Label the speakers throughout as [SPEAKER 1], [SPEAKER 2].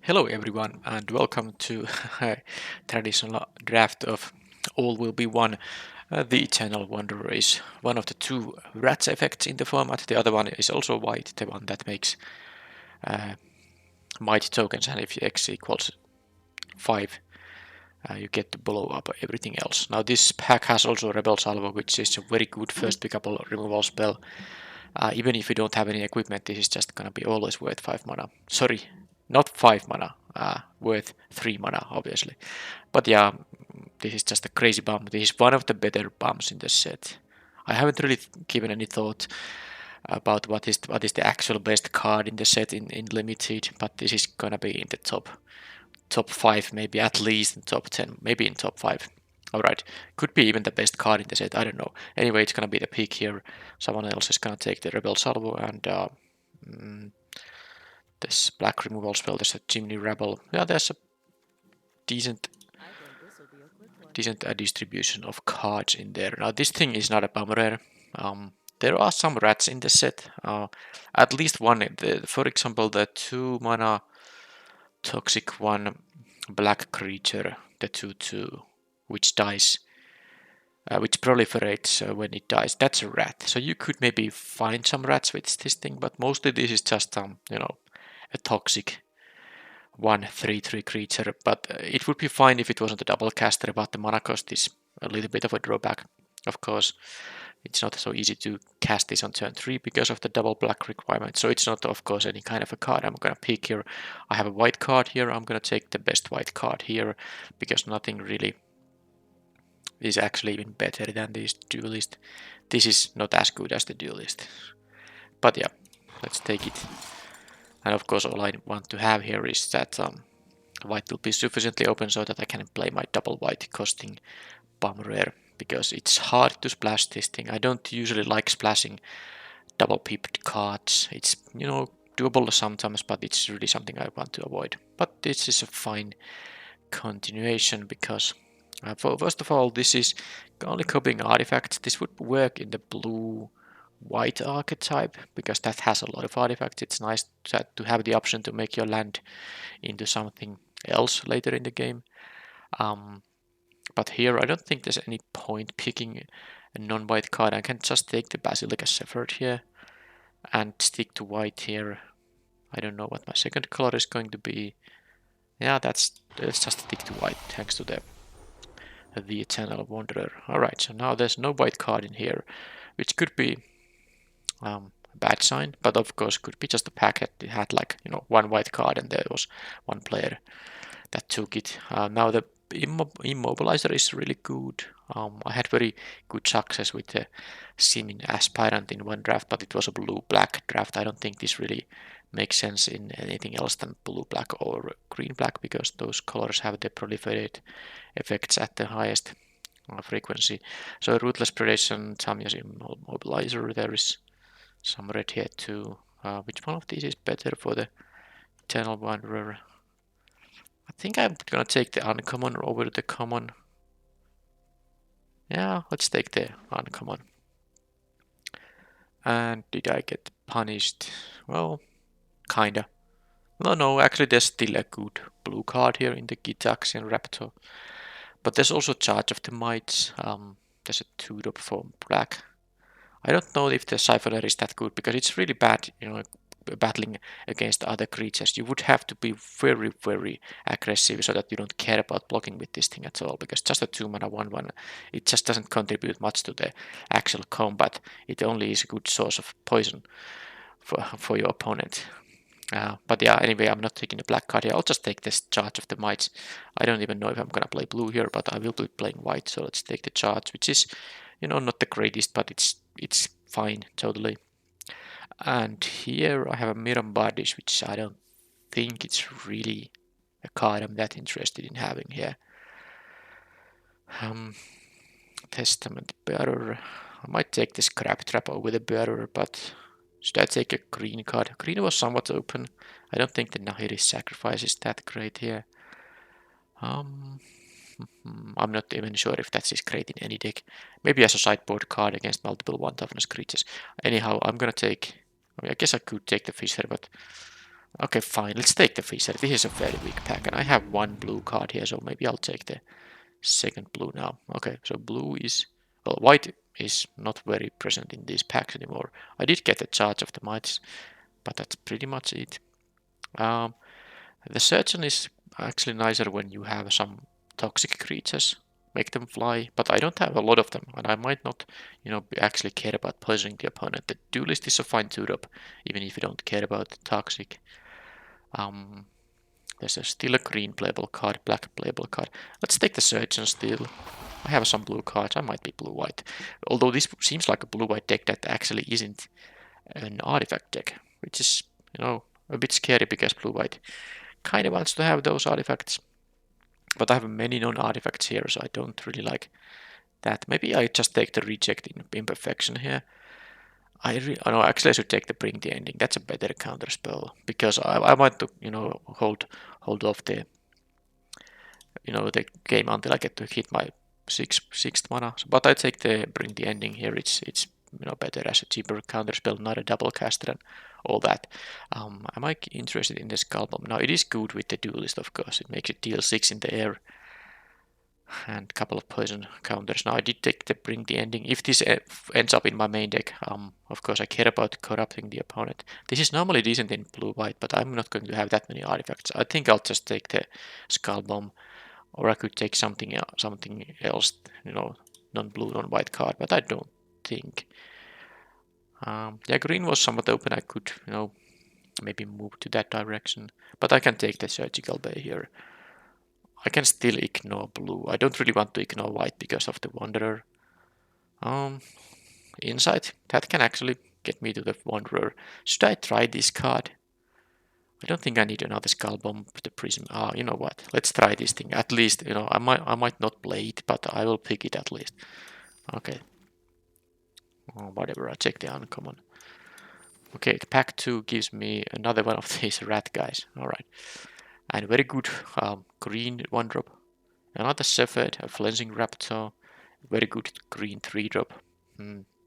[SPEAKER 1] Hello everyone and welcome to a traditional draft of All Will Be One. The Eternal Wanderer is one of the two rats effects in the format. The other one is also white, the one that makes uh, might tokens, and if x equals 5 you get to blow up everything else. Now this pack has also Rebel Salvo, which is a very good first pickable removal spell. Even if you don't have any equipment, this is just gonna be always worth 5 mana. Sorry, not 5 mana, worth 3 mana, obviously. But yeah, this is just a crazy bomb. This is one of the better bombs in the set. I haven't really given any thought about what is the actual best card in the set in limited, but this is gonna be in the top 5, maybe at least in top 10, maybe in top 5. Alright, could be even the best card in the set, I don't know. Anyway, it's gonna be the pick here. Someone else is gonna take the Rebel Salvo and this black removal spell, there's a Chimney Rebel. Yeah, there's a decent distribution of cards in there. Now this thing is not a bomb rare. There are some rats in the set. At least one, for example, the 2 mana toxic 1 black creature, the 2/2, which dies, which proliferates when it dies. That's a rat. So you could maybe find some rats with this thing, but mostly this is just a toxic 1/3/3 creature. But it would be fine if it wasn't a double caster, but the mana cost is a little bit of a drawback. Of course, it's not so easy to cast this on turn 3 because of the double black requirement. So it's not, of course, any kind of a card I'm gonna pick here. I have a white card here. I'm gonna take the best white card here because nothing really is actually even better than this duelist. This is not as good as the duelist. But yeah, let's take it. And of course, all I want to have here is that white will be sufficiently open so that I can play my double white costing bomb rare, because it's hard to splash this thing. I don't usually like splashing double pipped cards. It's, doable sometimes, but it's really something I want to avoid. But this is a fine continuation because, first of all, this is only copying artifacts. This would work in the blue-white archetype because that has a lot of artifacts. It's nice to have the option to make your land into something else later in the game. But here I don't think there's any point picking a non-white card. I can just take the Basilica Shepherd here and stick to white here. I don't know what my second color is going to be. Yeah, let's just stick to white thanks to the Eternal Wanderer. Alright, so now there's no white card in here, which could be a bad sign, but of course could be just a pack that had like, one white card and there was one player that took it. Now the Immobilizer is really good. I had very good success with the Simin Aspirant in one draft, but it was a blue-black draft. I don't think this really makes sense in anything else than blue-black or green-black, because those colors have the proliferate effects at the highest frequency. So Ruthless Predation, Tamiya's Immobilizer, there is some red here too. Which one of these is better for the Eternal Wanderer? I think I'm gonna take the uncommon over the common. Yeah, let's take the uncommon. And did I get punished? Well, kinda. No, actually there's still a good blue card here in the Gitaxian Raptor. But there's also Charge of the Mites. There's a 2-drop for black. I don't know if the Siphoner is that good because it's really bad, battling against other creatures. You would have to be very, very aggressive so that you don't care about blocking with this thing at all, because just a 2 mana 1/1, it just doesn't contribute much to the actual combat. It only is a good source of poison for your opponent. But yeah, anyway, I'm not taking the black card here. I'll just take this Charge of the Mites. I don't even know if I'm gonna play blue here, but I will be playing white, so let's take the charge, which is, not the greatest, but it's fine, totally. And here I have a Mirambardish, which I don't think it's really a card I'm that interested in having here. Testament Bearer. I might take this Crab Trap over the Bearer, but should I take a green card? Green was somewhat open. I don't think the Nahiri Sacrifice is that great here. I'm not even sure if that's great in any deck. Maybe as a sideboard card against multiple 1 toughness creatures. Anyhow, I'm gonna take... I guess I could take the Fisher, but Okay, fine. Let's take the Fisher. This is a very weak pack, and I have one blue card here, so maybe I'll take the second blue now. Okay, so blue is... Well, white is not very present in these packs anymore. I did get a charge of the mites, but that's pretty much it. The surgeon is actually nicer when you have some toxic creatures. Make them fly, but I don't have a lot of them, and I might not, actually care about poisoning the opponent. The duelist is a fine two-drop, even if you don't care about the toxic. Um, there's still a green playable card, black playable card. Let's take the surgeon still. I have some blue cards. I might be blue-white. Although this seems like a blue-white deck that actually isn't an artifact deck, which is, a bit scary because blue-white kind of wants to have those artifacts. But I have many non-artifacts here, so I don't really like that. Maybe I just take the reject imperfection here. No, actually I should take the bring the ending. That's a better counter spell because I might, hold off the the game until I get to hit my sixth mana. But I take the bring the ending here. It's better as a cheaper counter spell, not a double caster and all that. Am I interested in the Skull Bomb? Now it is good with the duelist, of course. It makes it deal 6 in the air and a couple of poison counters. Now I did take the bring the ending. If this ends up in my main deck, of course I care about corrupting the opponent. This is normally decent in blue-white, but I'm not going to have that many artifacts. I think I'll just take the Skull Bomb, or I could take something else, non-blue, non-white card, but I don't think. Yeah, green was somewhat open. I could, maybe move to that direction, but I can take the surgical bay here. I can still ignore blue. I don't really want to ignore white because of the Wanderer. Insight. That can actually get me to the Wanderer. Should I try this card? I don't think I need another Skull Bomb for the Prism. You know what? Let's try this thing. At least, I might not play it, but I will pick it at least. Okay. Whatever, I'll check the uncommon. Okay, pack 2 gives me another one of these rat guys. Alright. And very good green 1-drop. Another Shepherd, a Flensing Raptor. Very good green 3-drop.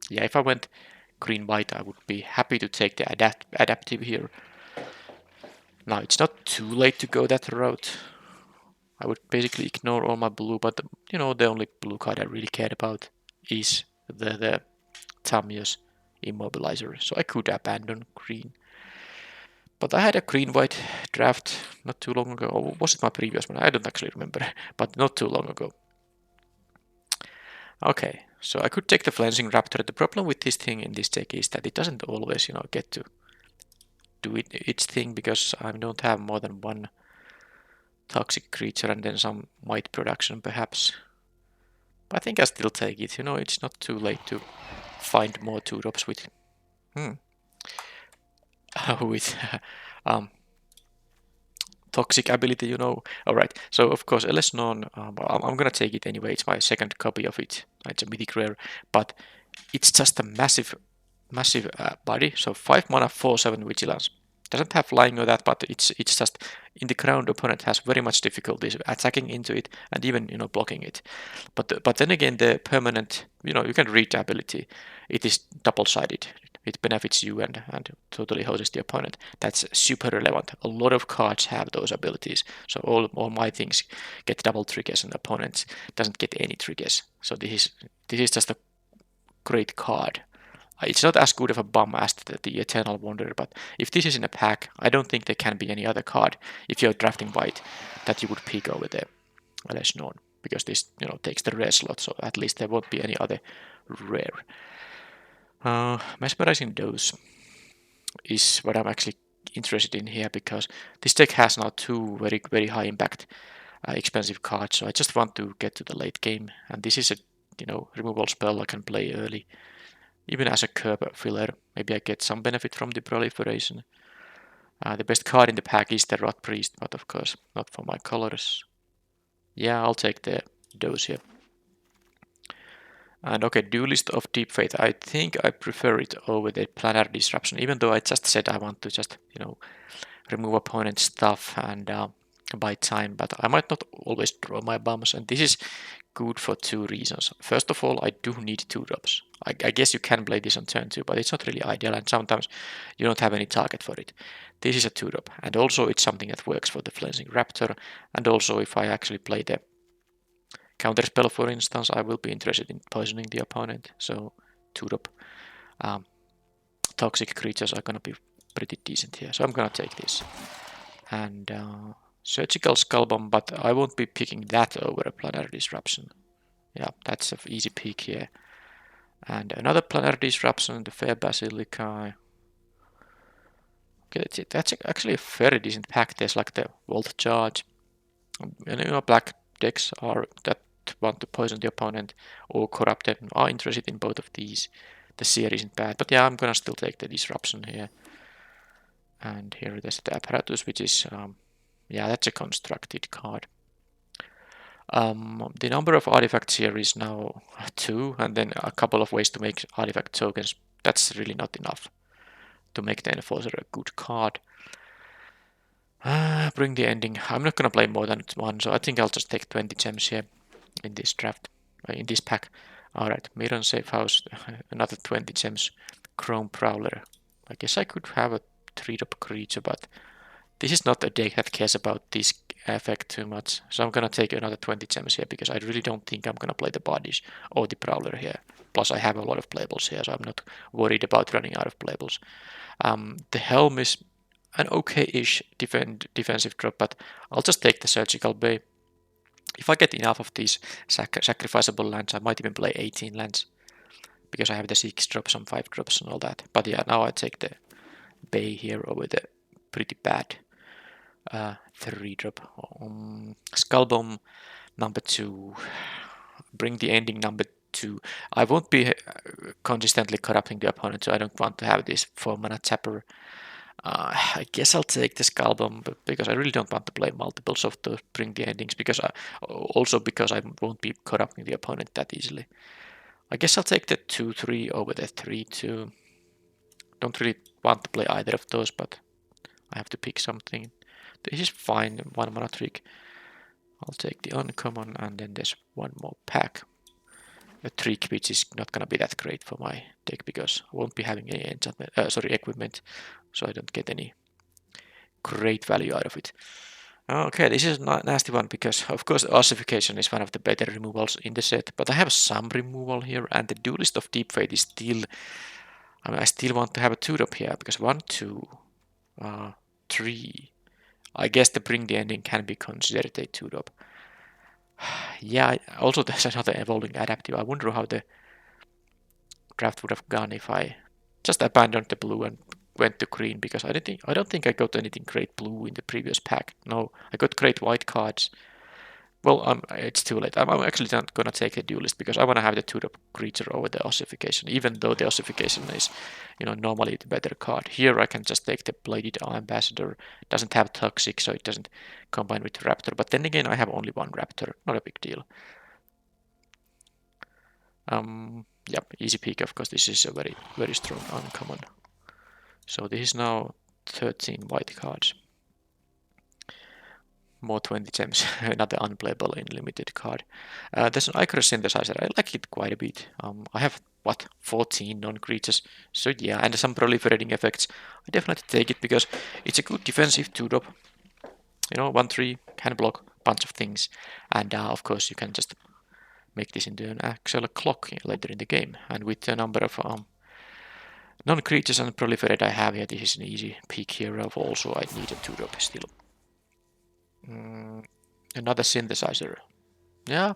[SPEAKER 1] Yeah, if I went green-white, I would be happy to take the adaptive here. Now, it's not too late to go that route. I would basically ignore all my blue, but, the only blue card I really cared about is the Tamiyo's Immobilizer. So I could abandon green. But I had a green-white draft not too long ago. Or was it my previous one? I don't actually remember, but not too long ago. Okay, so I could take the Flensing Raptor. The problem with this thing in this deck is that it doesn't always, get to do its thing because I don't have more than one toxic creature and then some might production perhaps. But I think I still take it. It's not too late to find more 2-drops with with toxic ability, Alright, so of course LS Non, I'm gonna take it anyway. It's my second copy of it. It's a mythic rare, but it's just a massive body. So 5 mana, 4/7 vigilance. Doesn't have flying or that, but it's just in the ground. Opponent has very much difficulties attacking into it and even blocking it. But then again, the permanent, you can read the ability. It is double-sided. It benefits you and totally hoses the opponent. That's super relevant. A lot of cards have those abilities. So all my things get double triggers and the opponent doesn't get any triggers. So this is just a great card. It's not as good of a bum as the Eternal Wanderer, but if this is in a pack, I don't think there can be any other card, if you're drafting white, that you would pick over there. Less known, because this takes the rare slot, so at least there won't be any other rare. Mesmerizing Dose is what I'm actually interested in here, because this deck has now 2 very, very high impact expensive cards, so I just want to get to the late game, and this is a removal spell I can play early. Even as a curb filler, maybe I get some benefit from the proliferation. The best card in the pack is the Rot Priest, but of course not for my colors. Yeah, I'll take the Dose here. And okay, Duelist of Deep Faith. I think I prefer it over the Planar Disruption, even though I just said I want to just, remove opponent's stuff and buy time, but I might not always draw my bums, and this is good for two reasons. First of all, I do need 2 drops. I guess you can play this on turn 2, but it's not really ideal, and sometimes you don't have any target for it. This is a 2-drop, and also it's something that works for the Flensing Raptor, and also if I actually play the counterspell, for instance, I will be interested in poisoning the opponent, so 2-drop toxic creatures are gonna be pretty decent here, so I'm gonna take this. And Surgical Skull Bomb, but I won't be picking that over a Planetary Disruption. Yeah, that's an easy pick here. And another Planetary Disruption, the Fair Basilica. Okay, that's actually a very decent pack. There's like the Volt Charge. And black decks are that want to poison the opponent or corrupted are interested in both of these. The seer isn't bad, but yeah, I'm gonna still take the Disruption here. And here there's the Apparatus, which is, yeah, that's a constructed card. The number of artifacts here is now 2, and then a couple of ways to make artifact tokens. That's really not enough to make the Enforcer a good card. Bring the ending. I'm not gonna play more than 1, so I think I'll just take 20 gems here in this draft, in this pack. Alright, Miran Safe House, another 20 gems. Chrome Prowler. I guess I could have a 3-drop creature, but this is not a deck that cares about this effect too much. So I'm gonna take another 20 gems here because I really don't think I'm gonna play the Bodies or the Prowler here. Plus I have a lot of playables here, so I'm not worried about running out of playables. The Helm is an okay-ish defensive drop, but I'll just take the Surgical Bay. If I get enough of these sacrificable lands, I might even play 18 lands because I have the 6 drops, some 5 drops and all that. But yeah, now I take the Bay here over the pretty bad 3-drop. Skull Bomb number 2. Bring the ending number 2. I won't be consistently corrupting the opponent, so I don't want to have this 4-mana tapper. I guess I'll take the Skull Bomb because I really don't want to play multiples of those Bring the Endings, because I won't be corrupting the opponent that easily. I guess I'll take the 2-3 over the 3-2. Don't really want to play either of those, but I have to pick something. This is fine, 1-mana trick. I'll take the uncommon, and then there's one more pack. A trick which is not gonna be that great for my deck because I won't be having any enchantment, equipment, so I don't get any great value out of it. Okay, this is a nasty one because of course Ossification is one of the better removals in the set, but I have some removal here, and the Duelist of Deep Fate is still, I still want to have a 2-drop here because 1, 2, 3. I guess the Bring the Ending can be considered a 2-drop. Yeah, also there's another Evolving Adaptive. I wonder how the draft would have gone if I just abandoned the blue and went to green, because I don't think I got anything great blue in the previous pack. No, I got great white cards. Well, it's too late. I'm actually not gonna take the Duelist because I want to have the 2-drop creature over the Ossification, even though the Ossification is, normally the better card. Here I can just take the Bladed Ambassador. It doesn't have Toxic, so it doesn't combine with Raptor. But then again, I have only one Raptor. Not a big deal. Yep, easy pick. Of course, this is a very, very strong uncommon. So this is now 13 white cards. More 20 gems, another unplayable unlimited card. There's an Icarus Synthesizer. I like it quite a bit. I have, 14 non-creatures. So yeah, and some proliferating effects. I definitely take it because it's a good defensive 2-drop. 1-3, can block a bunch of things. And of course, you can just make this into an actual clock later in the game. And with the number of non-creatures and proliferate I have here, this is an easy pick here. Also, I need a 2-drop still. Another Synthesizer. Yeah,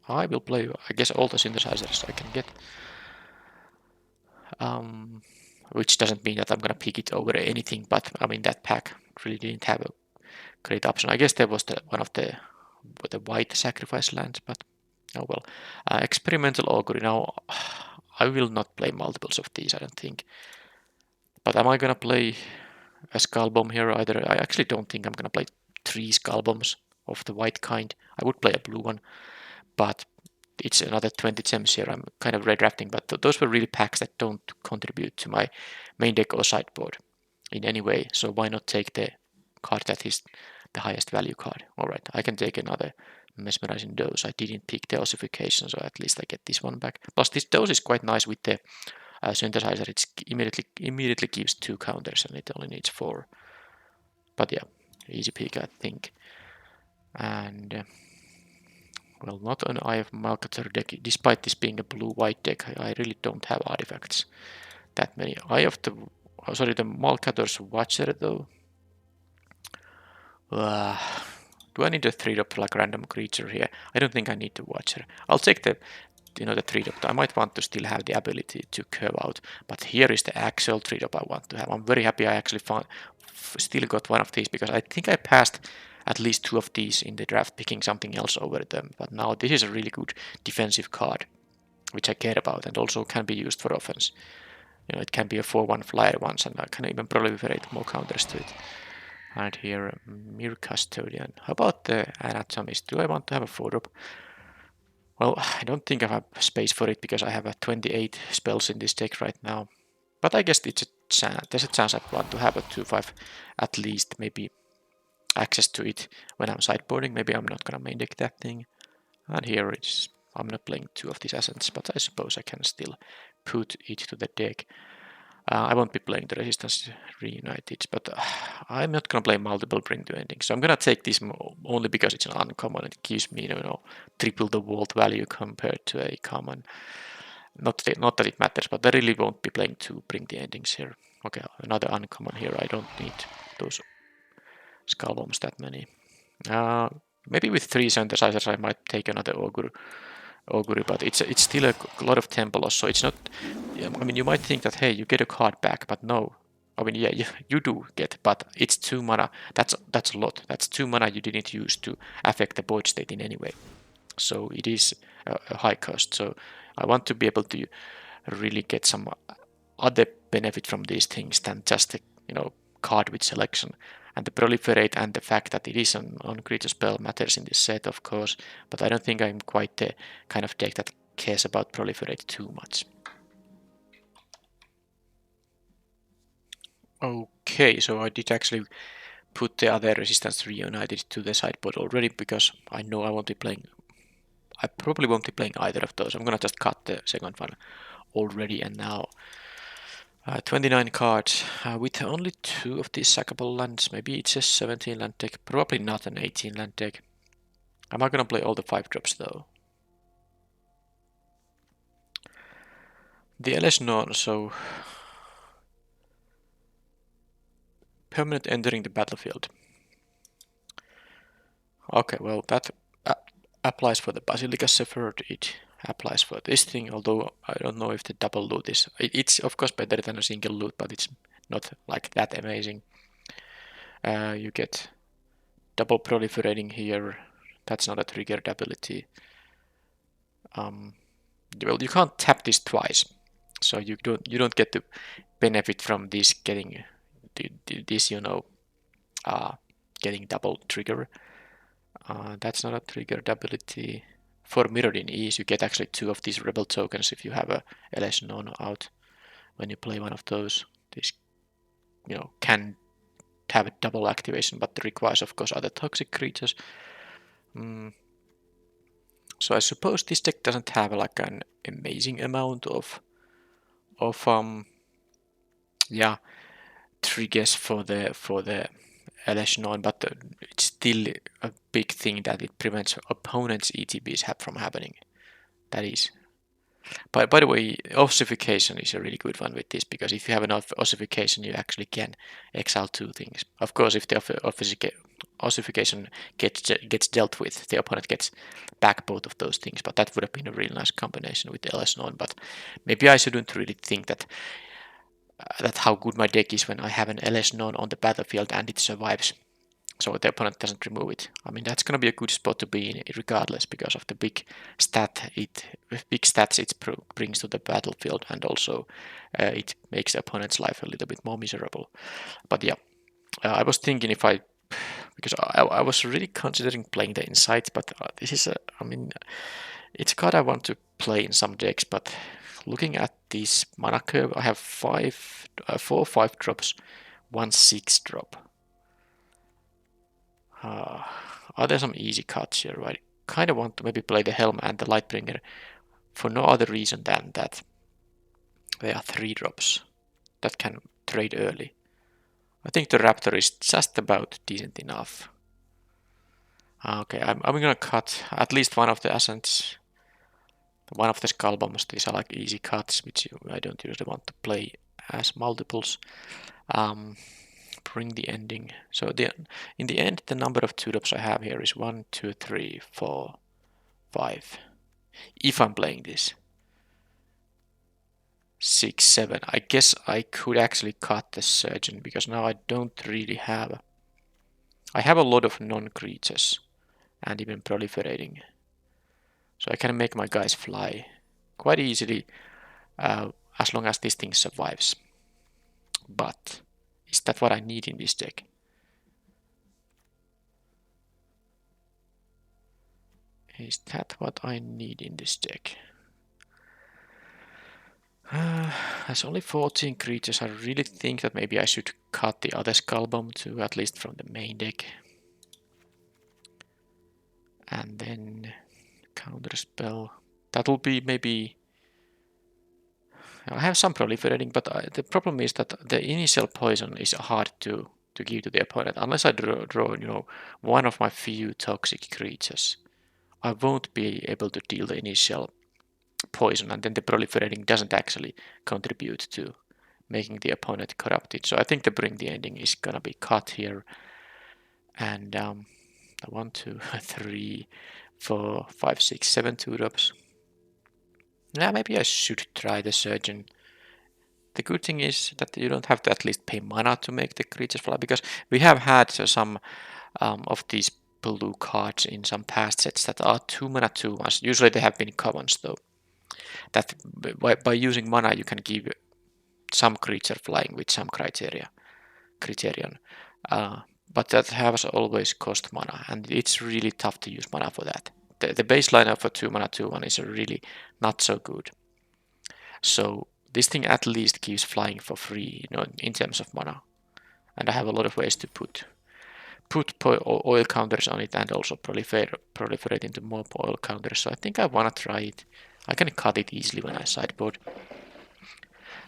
[SPEAKER 1] I will play, I guess, all the synthesizers I can get. Which doesn't mean that I'm gonna pick it over anything, but I mean that pack really didn't have a great option. I guess there was one of the white sacrifice lands, but oh well. Experimental Augury. Now, I will not play multiples of these, I don't think. But am I gonna play a Skull Bomb here either? I actually don't think I'm gonna play 3 Skull Bombs of the white kind. I would play a blue one, but it's another 20 gems here. I'm kind of redrafting, but those were really packs that don't contribute to my main deck or sideboard in any way. So why not take the card that is the highest value card. Alright, I can take another mesmerizing dose. I didn't pick the ossification, so at least I get this one back. Plus this dose is quite nice with the synthesizer. It immediately gives 2 counters and it only needs 4. But yeah, easy pick I think. And well, not an Eye of Malcator deck. Despite this being a blue-white deck, I really don't have artifacts that many. Eye of the Malcator's Watcher though. Do I need a 3-drop like random creature here? I don't think I need the Watcher. I'll take the the 3-drop. I might want to still have the ability to curve out, but here is the actual 3-drop I want to have. I'm very happy I actually still got one of these, because I think I passed at least 2 of these in the draft, picking something else over them. But now this is a really good defensive card, which I care about, and also can be used for offense. It can be a 4-1 flyer once, and I can even proliferate more counters to it. And here, Mirror Custodian. How about the Anatomist? Do I want to have a 4-drop? Well, I don't think I have space for it, because I have 28 spells in this deck right now. But I guess there's a chance I want to have a 2-5 at least, maybe access to it when I'm sideboarding. Maybe I'm not gonna main deck that thing. And here I'm not playing 2 of these Essence, but I suppose I can still put it to the deck. I won't be playing the Resistance Reunited, but I'm not gonna play multiple Bring to Ending. So I'm gonna take this only because it's an uncommon. It gives me, triple the vault value compared to a common. Not that it matters, but I really won't be playing 2 Bring the Endings here. Okay, another uncommon here. I don't need those Skull Bombs that many. Maybe with 3 synthesizers I might take another Augury, but it's still a lot of tempo loss, so it's not. I mean, you might think that, hey, you get a card back, but no. I mean, yeah, you do get, but it's 2 mana. That's a lot. That's 2 mana you didn't use to affect the void state in any way. So it is a high cost. So I want to be able to really get some other benefit from these things than just a card with selection. And the proliferate and the fact that it is an on-creature spell matters in this set, of course, but I don't think I'm quite the kind of deck that cares about proliferate too much. Okay, so I did actually put the other Resistance Reunited to the sideboard already, because I know I probably won't be playing either of those. I'm gonna just cut the second one already, and now 29 cards with only 2 of these sackable lands. Maybe it's a 17 land deck, probably not an 18 land deck. Am I gonna play all the 5 drops though? The LS non, so permanent entering the battlefield. Okay, well that applies for the Basilica Shepherd. It applies for this thing, although I don't know if the double loot is. It's of course better than a single loot, but it's not like that amazing. You get double proliferating here. That's not a triggered ability. Well, you can't tap this twice, so you don't get the benefit from this getting this getting double trigger. That's not a triggered ability. For Mirrored in Ease, you get actually 2 of these rebel tokens if you have a LS non out. When you play one of those, this can have a double activation, but requires of course other toxic creatures. So I suppose this deck doesn't have like an amazing amount of triggers for the LS9, but it's still a big thing that it prevents opponents' ETBs from happening. That is. By the way, ossification is a really good one with this, because if you have enough ossification, you actually can exile 2 things. Of course, if the ossification gets dealt with, the opponent gets back both of those things, but that would have been a really nice combination with the LS9. But maybe I shouldn't really think that how good my deck is when I have an LS9 on the battlefield and it survives, so the opponent doesn't remove it. I mean, that's gonna be a good spot to be in regardless, because of the big stats it brings to the battlefield, and also it makes the opponent's life a little bit more miserable. But yeah, I was thinking because I was really considering playing the Insight, but this is it's a card I want to play in some decks, but looking at this mana curve, I have 4 5 drops, 1 6 drop. Are there some easy cuts here? I kind of want to maybe play the Helm and the Lightbringer for no other reason than that they are 3-drops that can trade early. I think the Raptor is just about decent enough. Okay, I'm gonna cut at least one of the Ascents. One of the Skull Bombs, these are like easy cuts, which I don't usually want to play as multiples. Bring the ending. So in the end, the number of 2-drops I have here is 1, 2, 3, 4, 5. If I'm playing this. 6, 7. I guess I could actually cut the Surgeon, because now I don't really have... I have a lot of non-creatures, and even proliferating. So I can make my guys fly quite easily, as long as this thing survives. But is that what I need in this deck? Is that what I need in this deck? As only 14 creatures, I really think that maybe I should cut the other Skull Bomb too, at least from the main deck. And then counter spell. That will be maybe... I have some proliferating, but the problem is that the initial poison is hard to give to the opponent. Unless I draw, you know, one of my few toxic creatures, I won't be able to deal the initial poison, and then the proliferating doesn't actually contribute to making the opponent corrupted. So I think the Bring the Ending is gonna be cut here. And 1, 2, 3, 4, 5, 6, 7 2-drops. Yeah, maybe I should try the Surgeon. The good thing is that you don't have to at least pay mana to make the creatures fly, because we have had some of these blue cards in some past sets that are 2 mana 2-1s. Usually they have been commons though. That by using mana you can give some creature flying with some criterion. But that has always cost mana, and it's really tough to use mana for that. The baseline of a 2 mana 2-1 is really not so good. So this thing at least gives flying for free, you know, in terms of mana. And I have a lot of ways to put oil counters on it, and also proliferate into more oil counters. So I think I want to try it. I can cut it easily when I sideboard.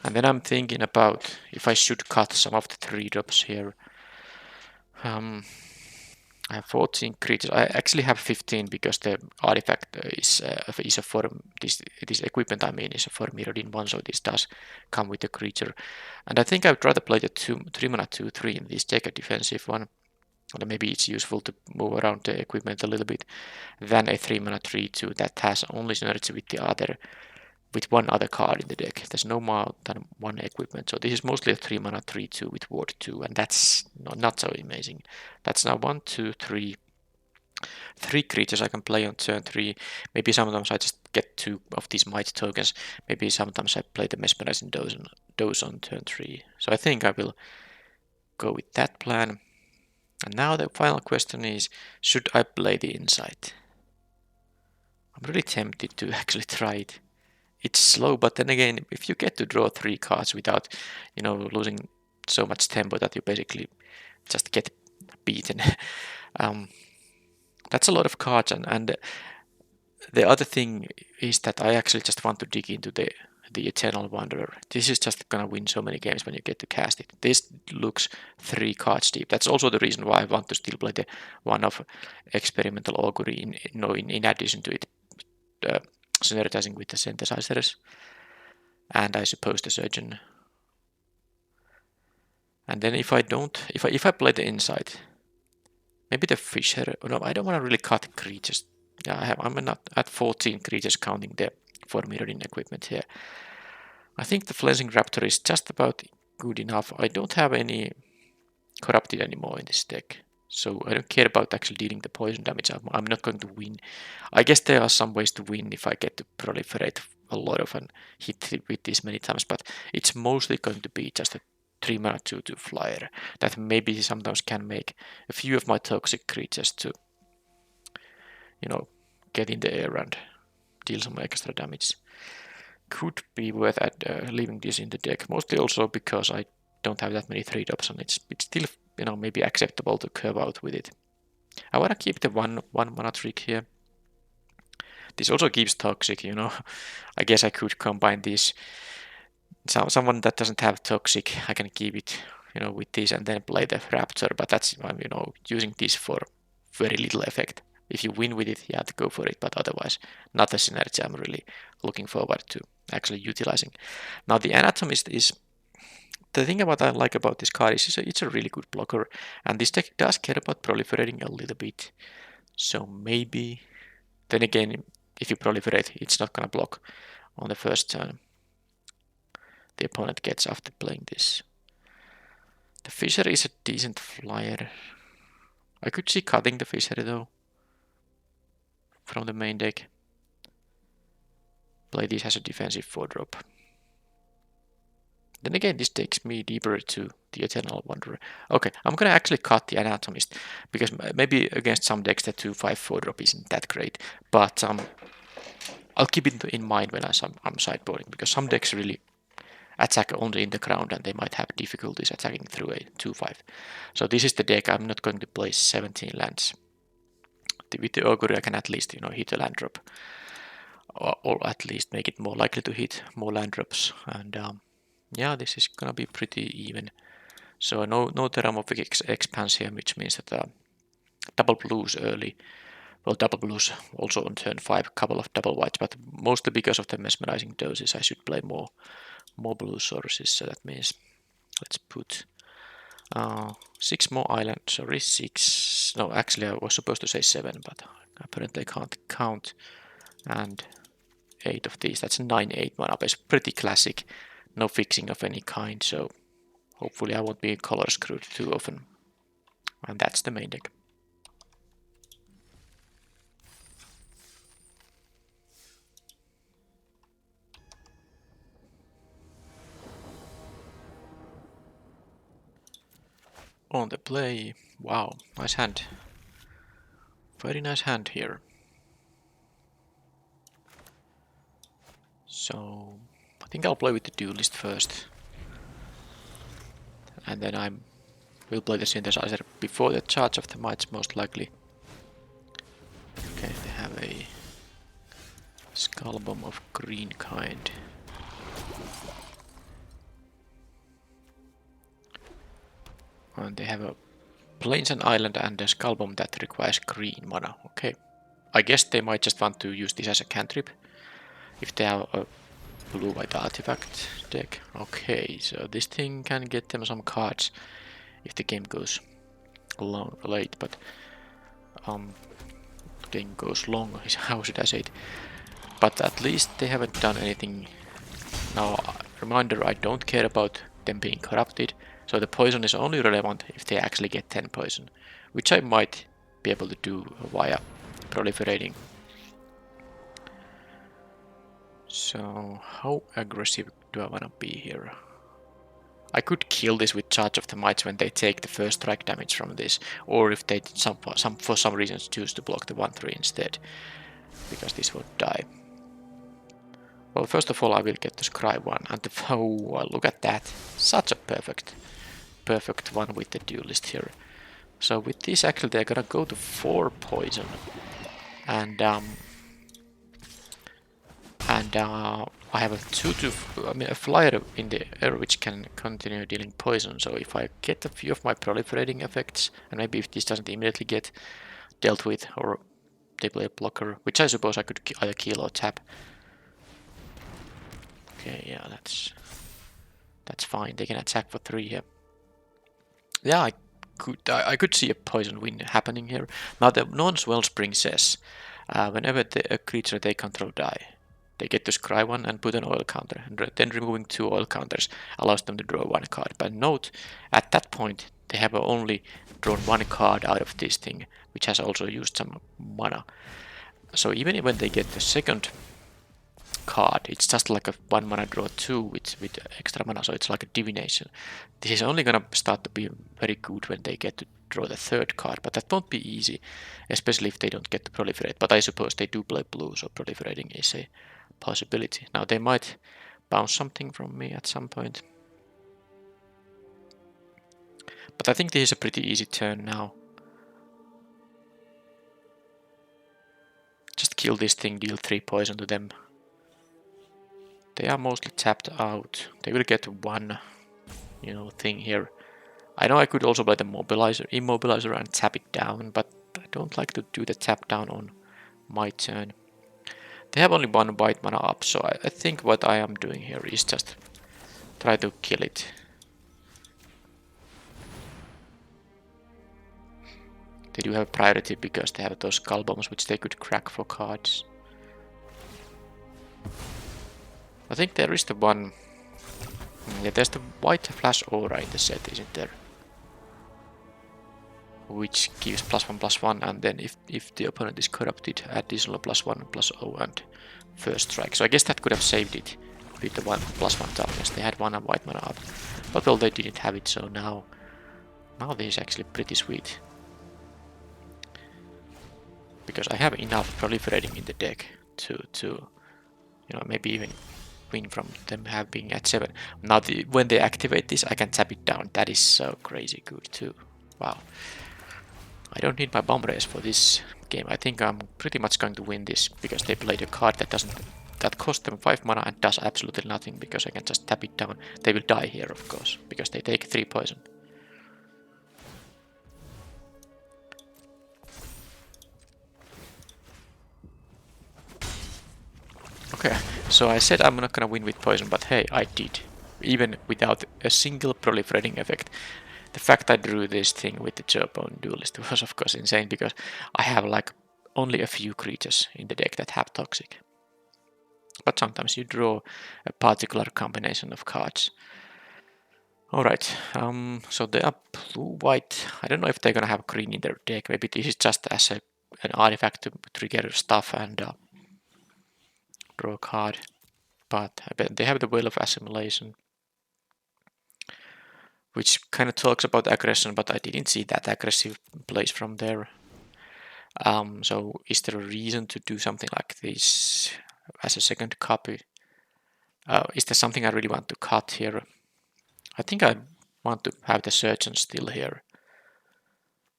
[SPEAKER 1] And then I'm thinking about if I should cut some of the 3-drops here. I have 14 creatures. I actually have 15 because the artifact is a form. This equipment, I mean, is a for mirrored in 1, so this does come with a creature. And I think I would rather play the 3 mana 2/3 in this deck, a defensive one. And maybe it's useful to move around the equipment a little bit than a 3 mana 3/2 that has only synergy with one other card in the deck. There's no more than one equipment. So this is mostly a 3 mana 3/2 with Ward 2, and that's not so amazing. That's now 1, 2, 3. 3 creatures I can play on turn 3. Maybe sometimes I just get 2 of these Might tokens. Maybe sometimes I play the Mesmerizing Dose on turn 3. So I think I will go with that plan. And now the final question is, should I play the Insight? I'm really tempted to actually try it. It's slow, but then again, if you get to draw 3 cards without, you know, losing so much tempo that you basically just get beaten, that's a lot of cards. And the other thing is that I actually just want to dig into the Eternal Wanderer. This is just gonna win so many games when you get to cast it. This looks 3 cards deep. That's also the reason why I want to still play the one of Experimental Augury in addition to it synergizing with the synthesizers, and I suppose the Surgeon. And then if I play the Insight, maybe the Fisher. No, I don't want to really cut creatures. Yeah, I'm not at 14 creatures counting the 4 mirroring equipment here. I think the Flensing Raptor is just about good enough. I don't have any corrupted anymore in this deck, so I don't care about actually dealing the poison damage. I'm not going to win. I guess there are some ways to win if I get to proliferate a lot of and hit with this many times, but it's mostly going to be just a 3 mana 2/2 flyer that maybe sometimes can make a few of my toxic creatures to, you know, get in the air and deal some extra damage. Could be worth leaving this in the deck, mostly also because I don't have that many 3-drops, and it's still, you know, maybe acceptable to curve out with it. I want to keep the one mana trick here. This also keeps toxic, you know. I guess I could combine these. Someone that doesn't have toxic, I can keep it, you know, with this and then play the raptor. But that's, you know, using this for very little effect. If you win with it, you have to go for it. But otherwise, not a synergy I'm really looking forward to actually utilizing. Now the anatomist is the thing about I like about this card is it's a really good blocker, and this deck does care about proliferating a little bit. So maybe, then again, if you proliferate, it's not gonna block on the first turn. The opponent gets after playing this. The Fisher is a decent flyer. I could see cutting the Fisher though from the main deck. Play this as a defensive 4-drop. Then again, this takes me deeper to the Eternal Wanderer. Okay, I'm gonna actually cut the Anatomist, because maybe against some decks the 2/5 4-drop isn't that great, but I'll keep it in mind when I'm sideboarding, because some decks really attack only in the ground and they might have difficulties attacking through a 2/5. So this is the deck. I'm not going to play 17 lands. With the Augury I can at least, you know, hit a land drop, or at least make it more likely to hit more land drops, and yeah, this is gonna be pretty even. So no Terramorphic expanse here, which means that double blues early. Well, double blues also on turn 5, couple of double whites, but mostly because of the mesmerizing doses I should play more blue sources. So that means let's put 6 more island, sorry, 6, no, actually I was supposed to say 7, but apparently I can't count, and 8 of these, that's 9/8 mana base, pretty classic, no fixing of any kind, so hopefully I won't be color screwed too often, and that's the main deck. On the play, wow, nice hand, very nice hand here. So I think I'll play with the duelist first, and then I will play the synthesizer before the charge of the mites most likely. Okay, they have a skull bomb of green kind. And they have a plains and island and a skull bomb that requires green mana. Okay, I guess they might just want to use this as a cantrip if they have a blue-white artifact deck. Okay, so this thing can get them some cards if the game goes long, late, but game goes long, how should I say it? But at least they haven't done anything. Now, reminder, I don't care about them being corrupted, so the poison is only relevant if they actually get 10 poison, which I might be able to do via proliferating. So, how aggressive do I want to be here? I could kill this with Charge of the Mites when they take the first strike damage from this, or if they for some reason choose to block the 1/3 instead, because this would die. Well, first of all, I will get the Scry one, and oh, look at that! Such a perfect one with the duelist here. So with this, actually, they're gonna go to 4 poison, and I have a flyer in the air which can continue dealing poison. So if I get a few of my proliferating effects, and maybe if this doesn't immediately get dealt with, or they play a blocker, which I suppose I could either kill or tap. Okay, yeah, that's fine. They can attack for 3 here. Yeah, I could see a poison win happening here. Now the non-Wellspring says, whenever a creature they control die, they get to scry one and put an oil counter, and then removing 2 oil counters allows them to draw 1 card. But note, at that point, they have only drawn 1 card out of this thing, which has also used some mana. So even when they get the second card, it's just like a 1 mana draw 2 with extra mana, so it's like a divination. This is only gonna start to be very good when they get to draw the 3rd card, but that won't be easy, especially if they don't get to proliferate. But I suppose they do play blue, so proliferating is a possibility. Now they might bounce something from me at some point, but I think this is a pretty easy turn now. kill this thing, deal 3 poison to them. They are mostly tapped out. They will get one, you know, thing here. I know I could also play the immobilizer and tap it down, but I don't like to do the tap down on my turn. They have only one white mana up, so I think what I am doing here is just try to kill it. They do have priority because they have those skull bombs which they could crack for cards. I think there is the one... Yeah, there's the white flash aura in the set, isn't there? Which gives +1/+1, and then if the opponent is corrupted, additional +1/+0 and first strike. So I guess that could have saved it with the 1/+1 toughness. They had one white mana up, but well, they didn't have it, so now this is actually pretty sweet. Because I have enough proliferating in the deck to you know, maybe even win from them being at 7. Now when they activate this, I can tap it down. That is so crazy good too. Wow. I don't need my bomb race for this game. I think I'm pretty much going to win this because they played a card that cost them 5 mana and does absolutely nothing because I can just tap it down. They will die here, of course, because they take 3 poison. Okay, so I said I'm not gonna win with poison, but hey, I did. Even without a single proliferating effect. The fact I drew this thing with the Turbone Duelist was of course insane because I have like only a few creatures in the deck that have toxic. But sometimes you draw a particular combination of cards. Alright, so they are blue-white. I don't know if they're gonna have green in their deck. Maybe this is just as an artifact to trigger stuff and draw a card. But I bet they have the Will of Assimilation, which kind of talks about aggression, but I didn't see that aggressive plays from there. So is there a reason to do something like this as a second copy? Is there something I really want to cut here? I think I want to have the Surgeon still here.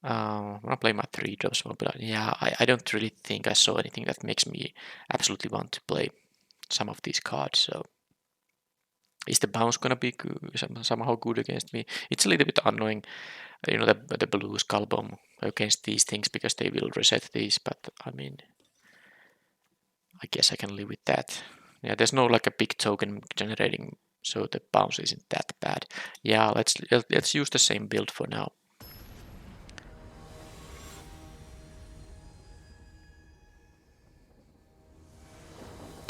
[SPEAKER 1] I'm gonna play my 3 drops, but yeah, I don't really think I saw anything that makes me absolutely want to play some of these cards, so... Is the bounce gonna be somehow good against me? It's a little bit annoying, you know, the blue skull bomb against these things because they will reset these, but I mean, I guess I can live with that. Yeah, there's no like a big token generating, so the bounce isn't that bad. Yeah, let's use the same build for now.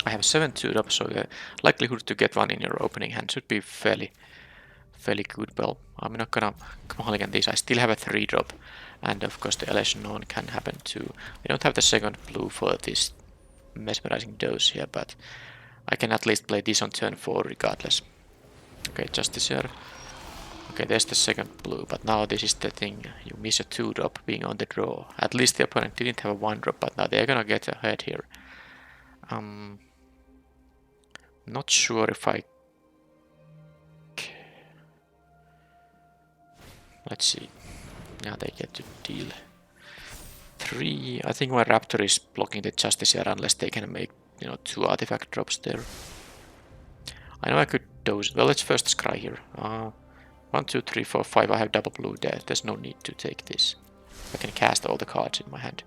[SPEAKER 1] I have 7 2-drops, so the likelihood to get one in your opening hand should be fairly good. Well, I'm not gonna mulligan these. I still have a 3-drop, and of course the Elation Known can happen too. I don't have the second blue for this mesmerizing dose here, but I can at least play this on turn 4 regardless. Okay, Justiciar. Okay, there's the second blue, but now this is the thing. You miss a 2-drop being on the draw. At least the opponent didn't have a 1-drop, but now they're gonna get ahead here. Not sure if I... Let's see. Now they get to deal 3. I think my Raptor is blocking the Justiciar unless they can make, you know, 2 artifact drops there. I know I could dose. Well, let's first scry here. 1, 2, 3, 4, 5. I have double blue there. There's no need to take this. I can cast all the cards in my hand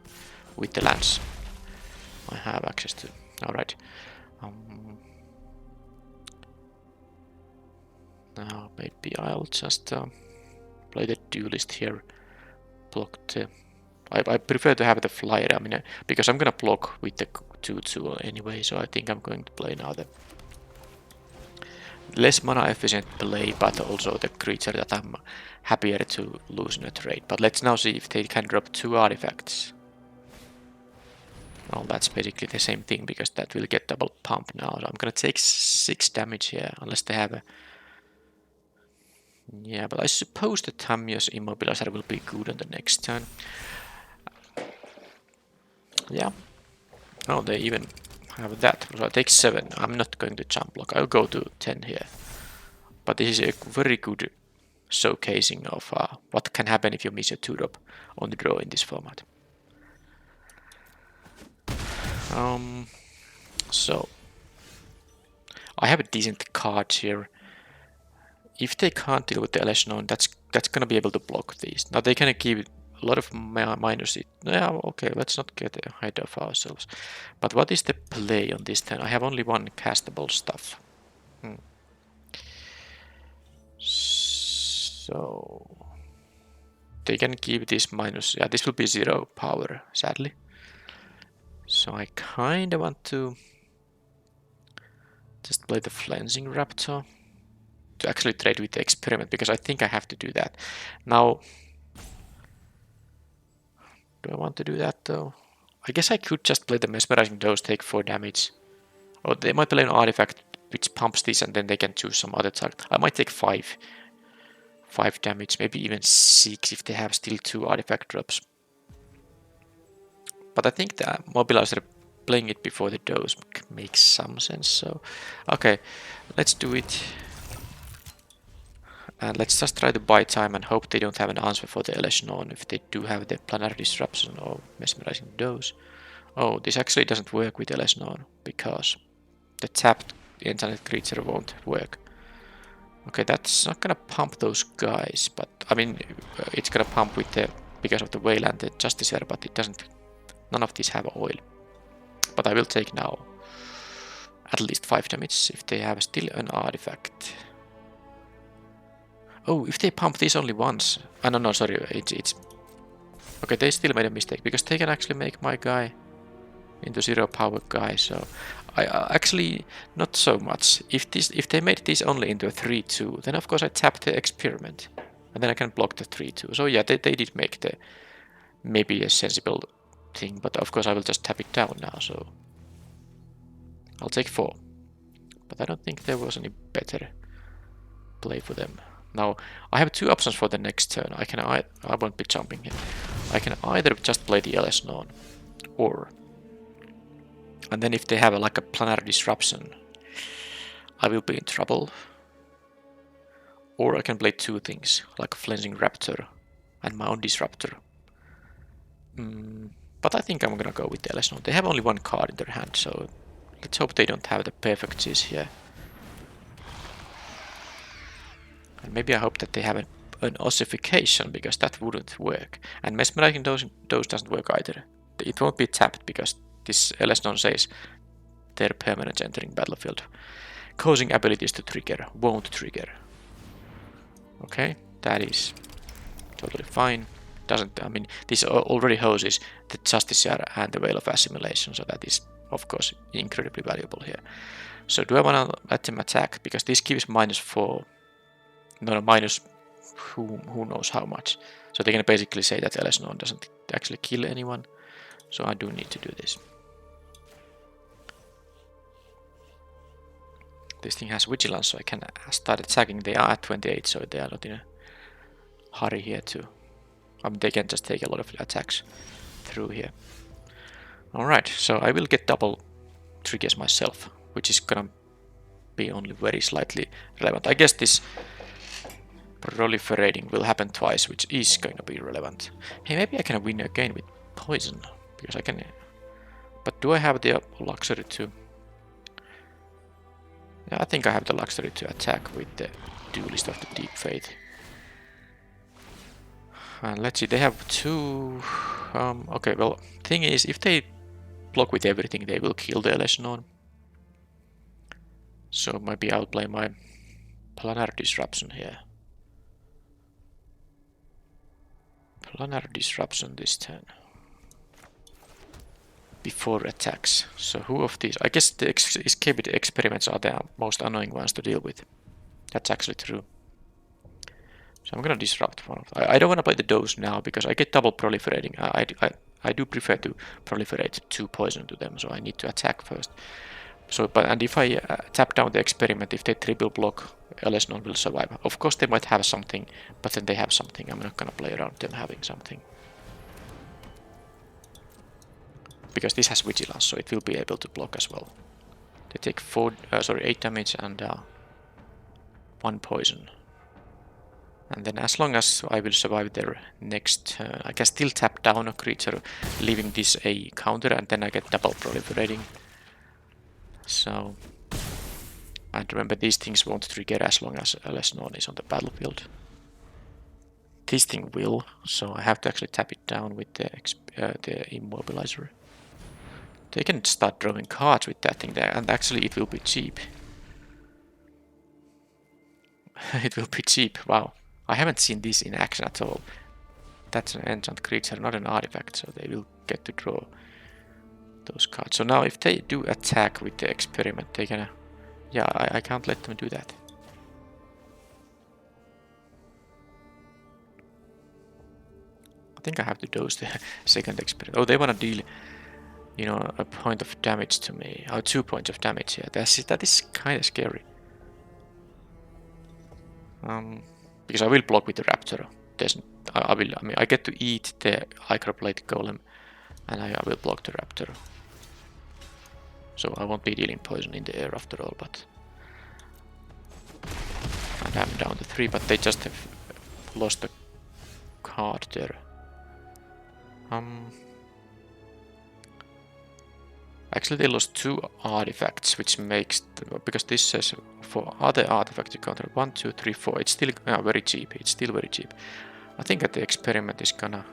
[SPEAKER 1] with the lands I have access to. Alright. Now maybe I'll just play the Duelist here. Block the... I prefer to have the flyer, I mean, because I'm gonna block with the 2/2 anyway, so I think I'm going to play now the less mana efficient play, but also the creature that I'm happier to lose in a trade. But let's now see if they can drop 2 artifacts. Well, that's basically the same thing, because that will get double pump now. So I'm gonna take 6 damage here, unless they have a... Yeah, but I suppose the Tamiyo's Immobilizer will be good on the next turn. Yeah. Oh, they even have that. So I take 7. I'm not going to jump block. I'll go to 10 here. But this is a very good showcasing of what can happen if you miss a 2-drop on the draw in this format. So I have a decent card here. If they can't deal with the Eleshnon, that's gonna be able to block these. Now they can give a lot of minus. Yeah, okay, let's not get ahead of ourselves. But what is the play on this turn? I have only one castable stuff. So they can give this minus. Yeah, this will be 0 power, sadly. So I kind of want to just play the Flensing Raptor to actually trade with the experiment, because I think I have to do that. Now, do I want to do that though? I guess I could just play the Mesmerizing Dose, take 4 damage. Or they might play an artifact which pumps this and then they can choose some other target. I might take 5 damage, maybe even 6 if they have still 2 artifact drops. But I think the Mobilizer, playing it before the dose, makes some sense. So, okay, let's do it. And let's just try to buy time and hope they don't have an answer for the Eleshnon if they do have the Planetary Disruption or Mesmerizing Dose. Oh, this actually doesn't work with Eleshnon because the tapped enchanted creature won't work. Okay, that's not gonna pump those guys, but I mean, it's gonna pump with the because of the Whale and the Justiciar, but it doesn't. None of these have oil. But I will take now at least 5 damage if they have still an artifact. Oh, if they pump this only once. No, sorry, it's... Okay, they still made a mistake, because they can actually make my guy into 0 power guy, so... I actually, not so much. If they made this only into a 3-2, then of course I tap the experiment. And then I can block the 3-2. So yeah, they did make the... maybe a sensible thing, but of course I will just tap it down now, so... I'll take 4. But I don't think there was any better play for them. Now, I have 2 options for the next turn. I won't be jumping here. I can either just play the Eleshnon, or... And then if they have like a Planetary Disruption, I will be in trouble. Or I can play 2 things, like Flensing Raptor and my own Disruptor. But I think I'm gonna go with the Eleshnon. They have only 1 card in their hand, so let's hope they don't have the Perfecties here. And maybe I hope that they have an ossification, because that wouldn't work. And Mesmerizing Dose doesn't work either. It won't be tapped, because this Eleshnon says their permanents entering battlefield. Causing abilities to trigger, won't trigger. Okay, that is totally fine. I mean, this already hoses the Justiciar and the Whale of Assimilation, so that is, of course, incredibly valuable here. So do I want to let them attack? Because this gives -4. No, minus who knows how much. So they can basically say that Eleshnon doesn't actually kill anyone. So I do need to do this. This thing has Vigilance, so I can start attacking. They are at 28, so they are not in a hurry here too. They can just take a lot of attacks through here. Alright, so I will get double triggers myself, which is gonna be only very slightly relevant. I guess this proliferating will happen twice, which is going to be relevant. Hey, maybe I can win again with poison, because I can... But do I have the luxury to... Yeah, I think I have the luxury to attack with the Duelist of the Deep Faith. And let's see, they have 2... okay, well, thing is, if they block with everything, they will kill the Eleshnon. So maybe I'll play my Planetary Disruption here. Planetary Disruption this turn. Before attacks. So who of these? I guess the escaped experiments are the most annoying ones to deal with. That's actually true. So I'm gonna disrupt one of them. I don't want to play the dose now because I get double proliferating. I do prefer to proliferate 2 poison to them, so I need to attack first. So, and if I tap down the experiment, if they triple block, Eleshnon will survive. Of course they might have something, but then they have something. I'm not gonna play around them having something. Because this has Vigilance, so it will be able to block as well. They take 8 damage and 1 poison. And then as long as I will survive their next turn, I can still tap down a creature, leaving this a counter, and then I get double proliferating. So, and remember, these things won't trigger as long as Lesnon is on the battlefield. This thing will, so I have to actually tap it down with the immobilizer. They can start drawing cards with that thing there, and actually it will be cheap. It will be cheap, wow. I haven't seen this in action at all. That's an enchant creature, not an artifact, so they will get to draw those cards. So now if they do attack with the experiment, they gonna... Yeah, I can't let them do that. I think I have to dose the second experiment. Oh, they wanna deal, you know, a point of damage to me. Oh, 2 points of damage here. That is kinda scary. Because I will block with the Raptor. I get to eat the Icroplate Golem, and I will block the Raptor. So I won't be dealing poison in the air after all, but... And I'm down to 3, but they just have lost a card there. Actually they lost 2 artifacts, which makes... because this says for other artifacts you counter 1, 2, 3, 4. It's still very cheap. It's still very cheap. I think that the experiment is gonna...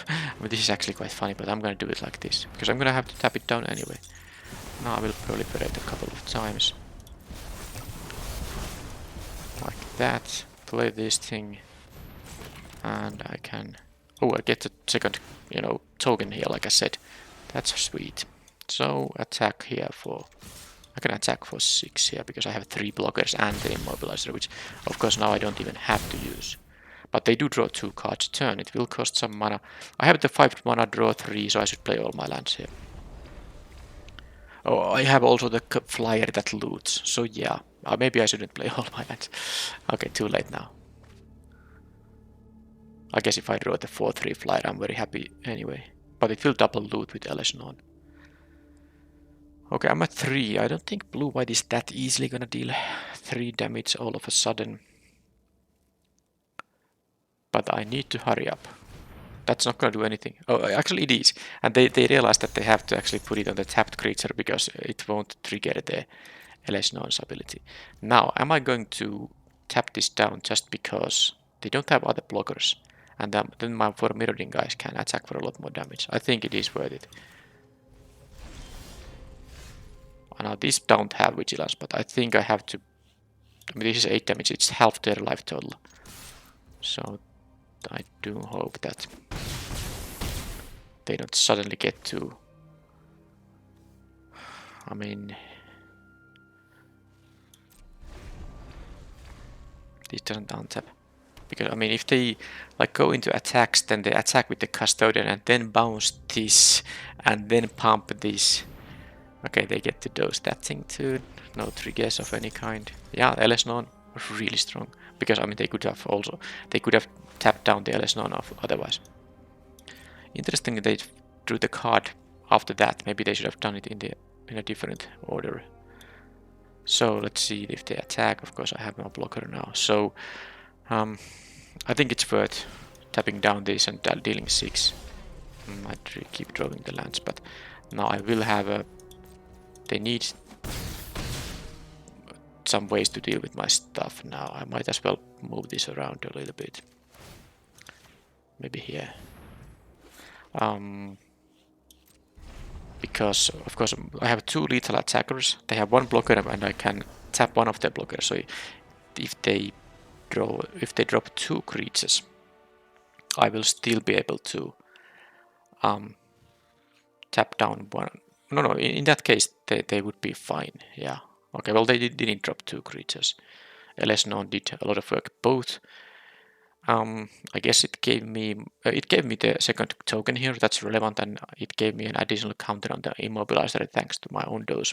[SPEAKER 1] I mean, this is actually quite funny, but I'm gonna do it like this, because I'm gonna have to tap it down anyway. Now I will proliferate a couple of times. Like that. Play this thing. And I can... Oh, I get the second, you know, token here, like I said. That's sweet. So, attack here for... I can attack for 6 here, because I have 3 blockers and the immobilizer, which, of course, now I don't even have to use. But they do draw 2 cards a turn. It will cost some mana. I have the 5 mana, draw 3, so I should play all my lands here. Oh, I have also the flyer that loots, so yeah. Maybe I shouldn't play all my lands. Okay, too late now. I guess if I draw the 4-3 flyer, I'm very happy anyway. But it will double loot with Elesnon. Okay, I'm at 3. I don't think blue-white is that easily gonna deal 3 damage all of a sudden. But I need to hurry up. That's not gonna do anything. Oh, actually it is. And they realize that they have to actually put it on the tapped creature because it won't trigger the Elesnon's ability. Now, am I going to tap this down just because they don't have other blockers? And then my 4 mirroring guys can attack for a lot more damage. I think it is worth it. Now these don't have vigilance, but I think I have to... I mean, this is 8 damage, it's half their life total. So I do hope that they don't suddenly get to... I mean... This doesn't untap. Because, I mean, if they like go into attacks, then they attack with the Custodian and then bounce this and then pump this. Okay, they get to dose that thing too. No triggers of any kind. Yeah, Elesnon was really strong. Because, I mean, they could have tapped down the Elesnon otherwise. Interesting they drew the card after that. Maybe they should have done it in a different order. So, let's see if they attack. Of course, I have no blocker now. So, I think it's worth tapping down this and dealing 6. I keep drawing the lands, but now I will have a... They need some ways to deal with my stuff now. I might as well move this around a little bit. Maybe here. Because, of course, I have 2 lethal attackers. They have 1 blocker and I can tap one of their blockers. So if they drop 2 creatures, I will still be able to tap down 1. No, in that case they would be fine. Yeah. Okay, well they didn't drop 2 creatures. Elesnon did a lot of work both. I guess it gave me the second token here. That's relevant, and it gave me an additional counter on the immobilizer thanks to my own dose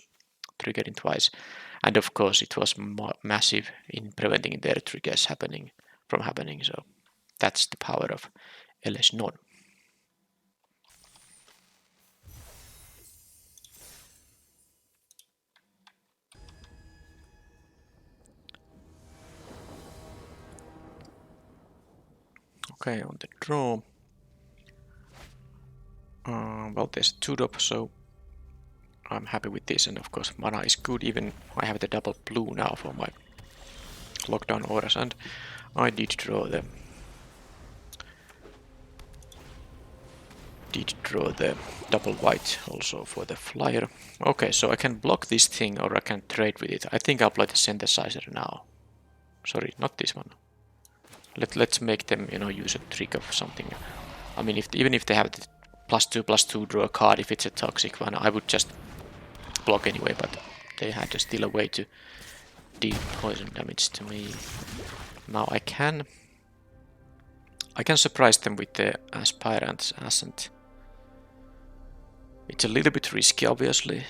[SPEAKER 1] triggering twice. And of course it was massive in preventing their triggers from happening. So that's the power of Elesnon. Okay, on the draw. Well, there's a 2-drop, so I'm happy with this, and of course mana is good, even I have the double blue now for my lockdown auras, and I did draw the double white also for the flyer. Okay, so I can block this thing or I can trade with it. I think I'll play the synthesizer now. Sorry, not this one. Let's make them, you know, use a trick of something. I mean, even if they have the +2/+2 draw a card, if it's a toxic one, I would just block anyway, but they had still a way to deal poison damage to me. Now I can surprise them with the Aspirant's Ascent. It's a little bit risky, obviously,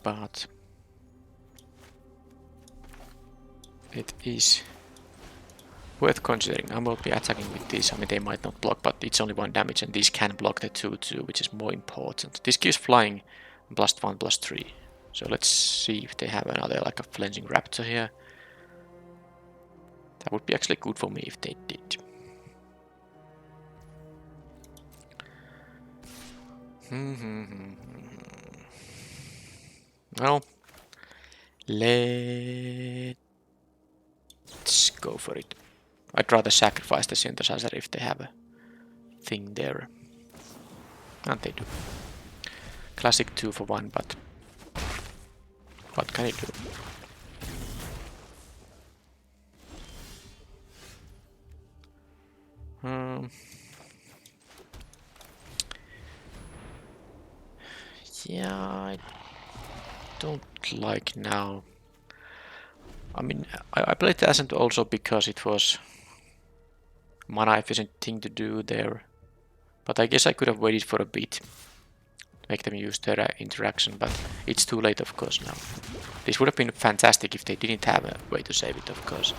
[SPEAKER 1] but it is worth considering. I will be attacking with this. I mean, they might not block, but it's only 1 damage, and these can block the 2/2, which is more important. This gives flying +1/+3. So let's see if they have another, like a Flensing Raptor here. That would be actually good for me if they did. Well, let's go for it. I'd rather sacrifice the synthesizer if they have a thing there. And they do. Classic 2 for 1, but what can it do? Yeah, I don't like now. I mean, I played the Ascent also because it was mana efficient thing to do there. But I guess I could have waited for a bit. Make them use their interaction, but it's too late, of course, now. This would have been fantastic if they didn't have a way to save it, of course.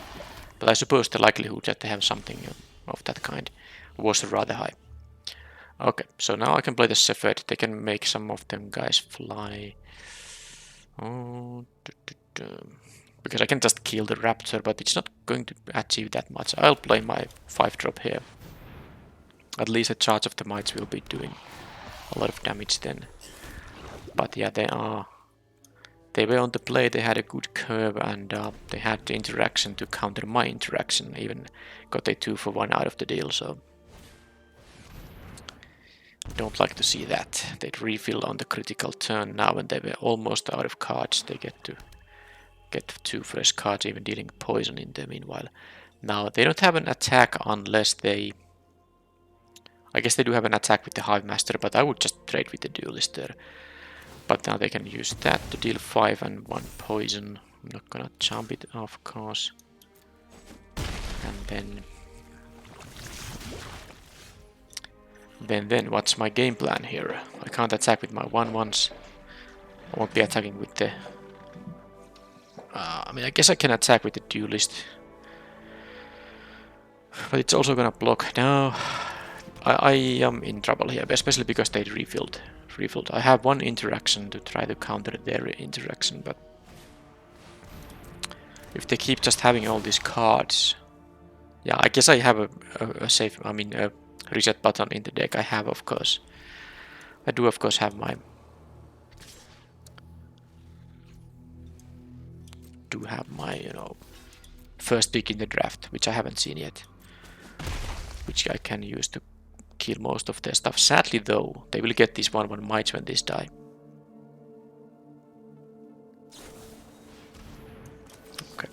[SPEAKER 1] But I suppose the likelihood that they have something of that kind was rather high. Okay, so now I can play the Shepherd. They can make some of them guys fly. Oh, because I can just kill the Raptor, but it's not going to achieve that much. I'll play my 5-drop here. At least a charge of the mites will be doing a lot of damage then. But yeah, they were on the play, they had a good curve, and they had the interaction to counter my interaction. Even got a 2 for 1 out of the deal, so don't like to see that. They'd refill on the critical turn now, and they were almost out of cards. They get 2 fresh cards, even dealing poison in the meanwhile. Now they don't have an attack unless they... I guess they do have an attack with the Hive Master, but I would just trade with the Duelist there. But now they can use that to deal 5 and 1 poison. I'm not gonna jump it, of course. And then what's my game plan here? I can't attack with my 1/1s. I won't be attacking with the... I mean, I guess I can attack with the Duelist. But it's also gonna block. Now I am in trouble here, especially because they refilled. I have 1 interaction to try to counter their interaction, but if they keep just having all these cards, yeah, I guess I have a safe, I mean, a reset button in the deck. I have, of course. I do, of course, have my... you know, first pick in the draft, which I haven't seen yet. Which I can use to kill most of their stuff. Sadly, though, they will get these 1/1 mites when these die. Okay.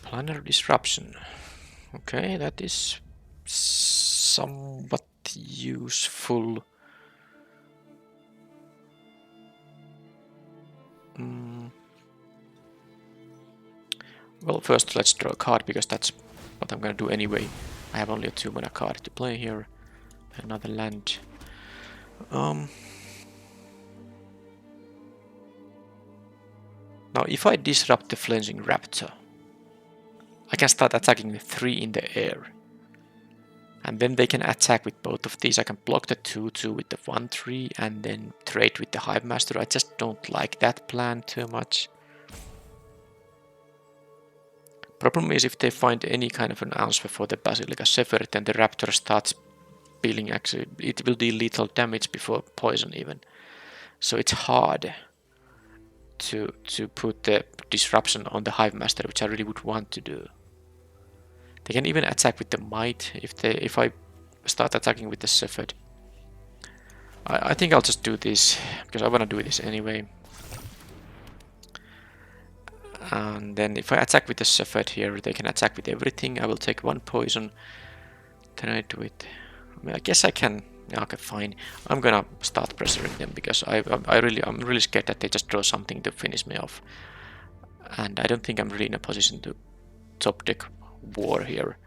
[SPEAKER 1] Planar Disruption. Okay, that is somewhat useful. Well, first let's draw a card, because that's what I'm gonna do anyway. I have only a 2-mana card to play here. Another land. Now, if I disrupt the Flensing Raptor, I can start attacking with 3 in the air. And then they can attack with both of these. I can block the 2-2 with the 1-3 and then trade with the Hive Master. I just don't like that plan too much. Problem is if they find any kind of an answer for the Basilica Sephir, then the Raptor starts dealing actually, it will deal lethal damage before poison even. So it's hard to put the disruption on the Hive Master, which I really would want to do. They can even attack with the Might if I start attacking with the Sephir. I think I'll just do this because I want to do this anyway. And then if I attack with the Sephir here, they can attack with everything. I will take 1 poison. Then I do it. I mean, I guess I can. Okay, fine. I'm gonna start pressuring them because I'm really scared that they just draw something to finish me off. And I don't think I'm really in a position to top deck war here.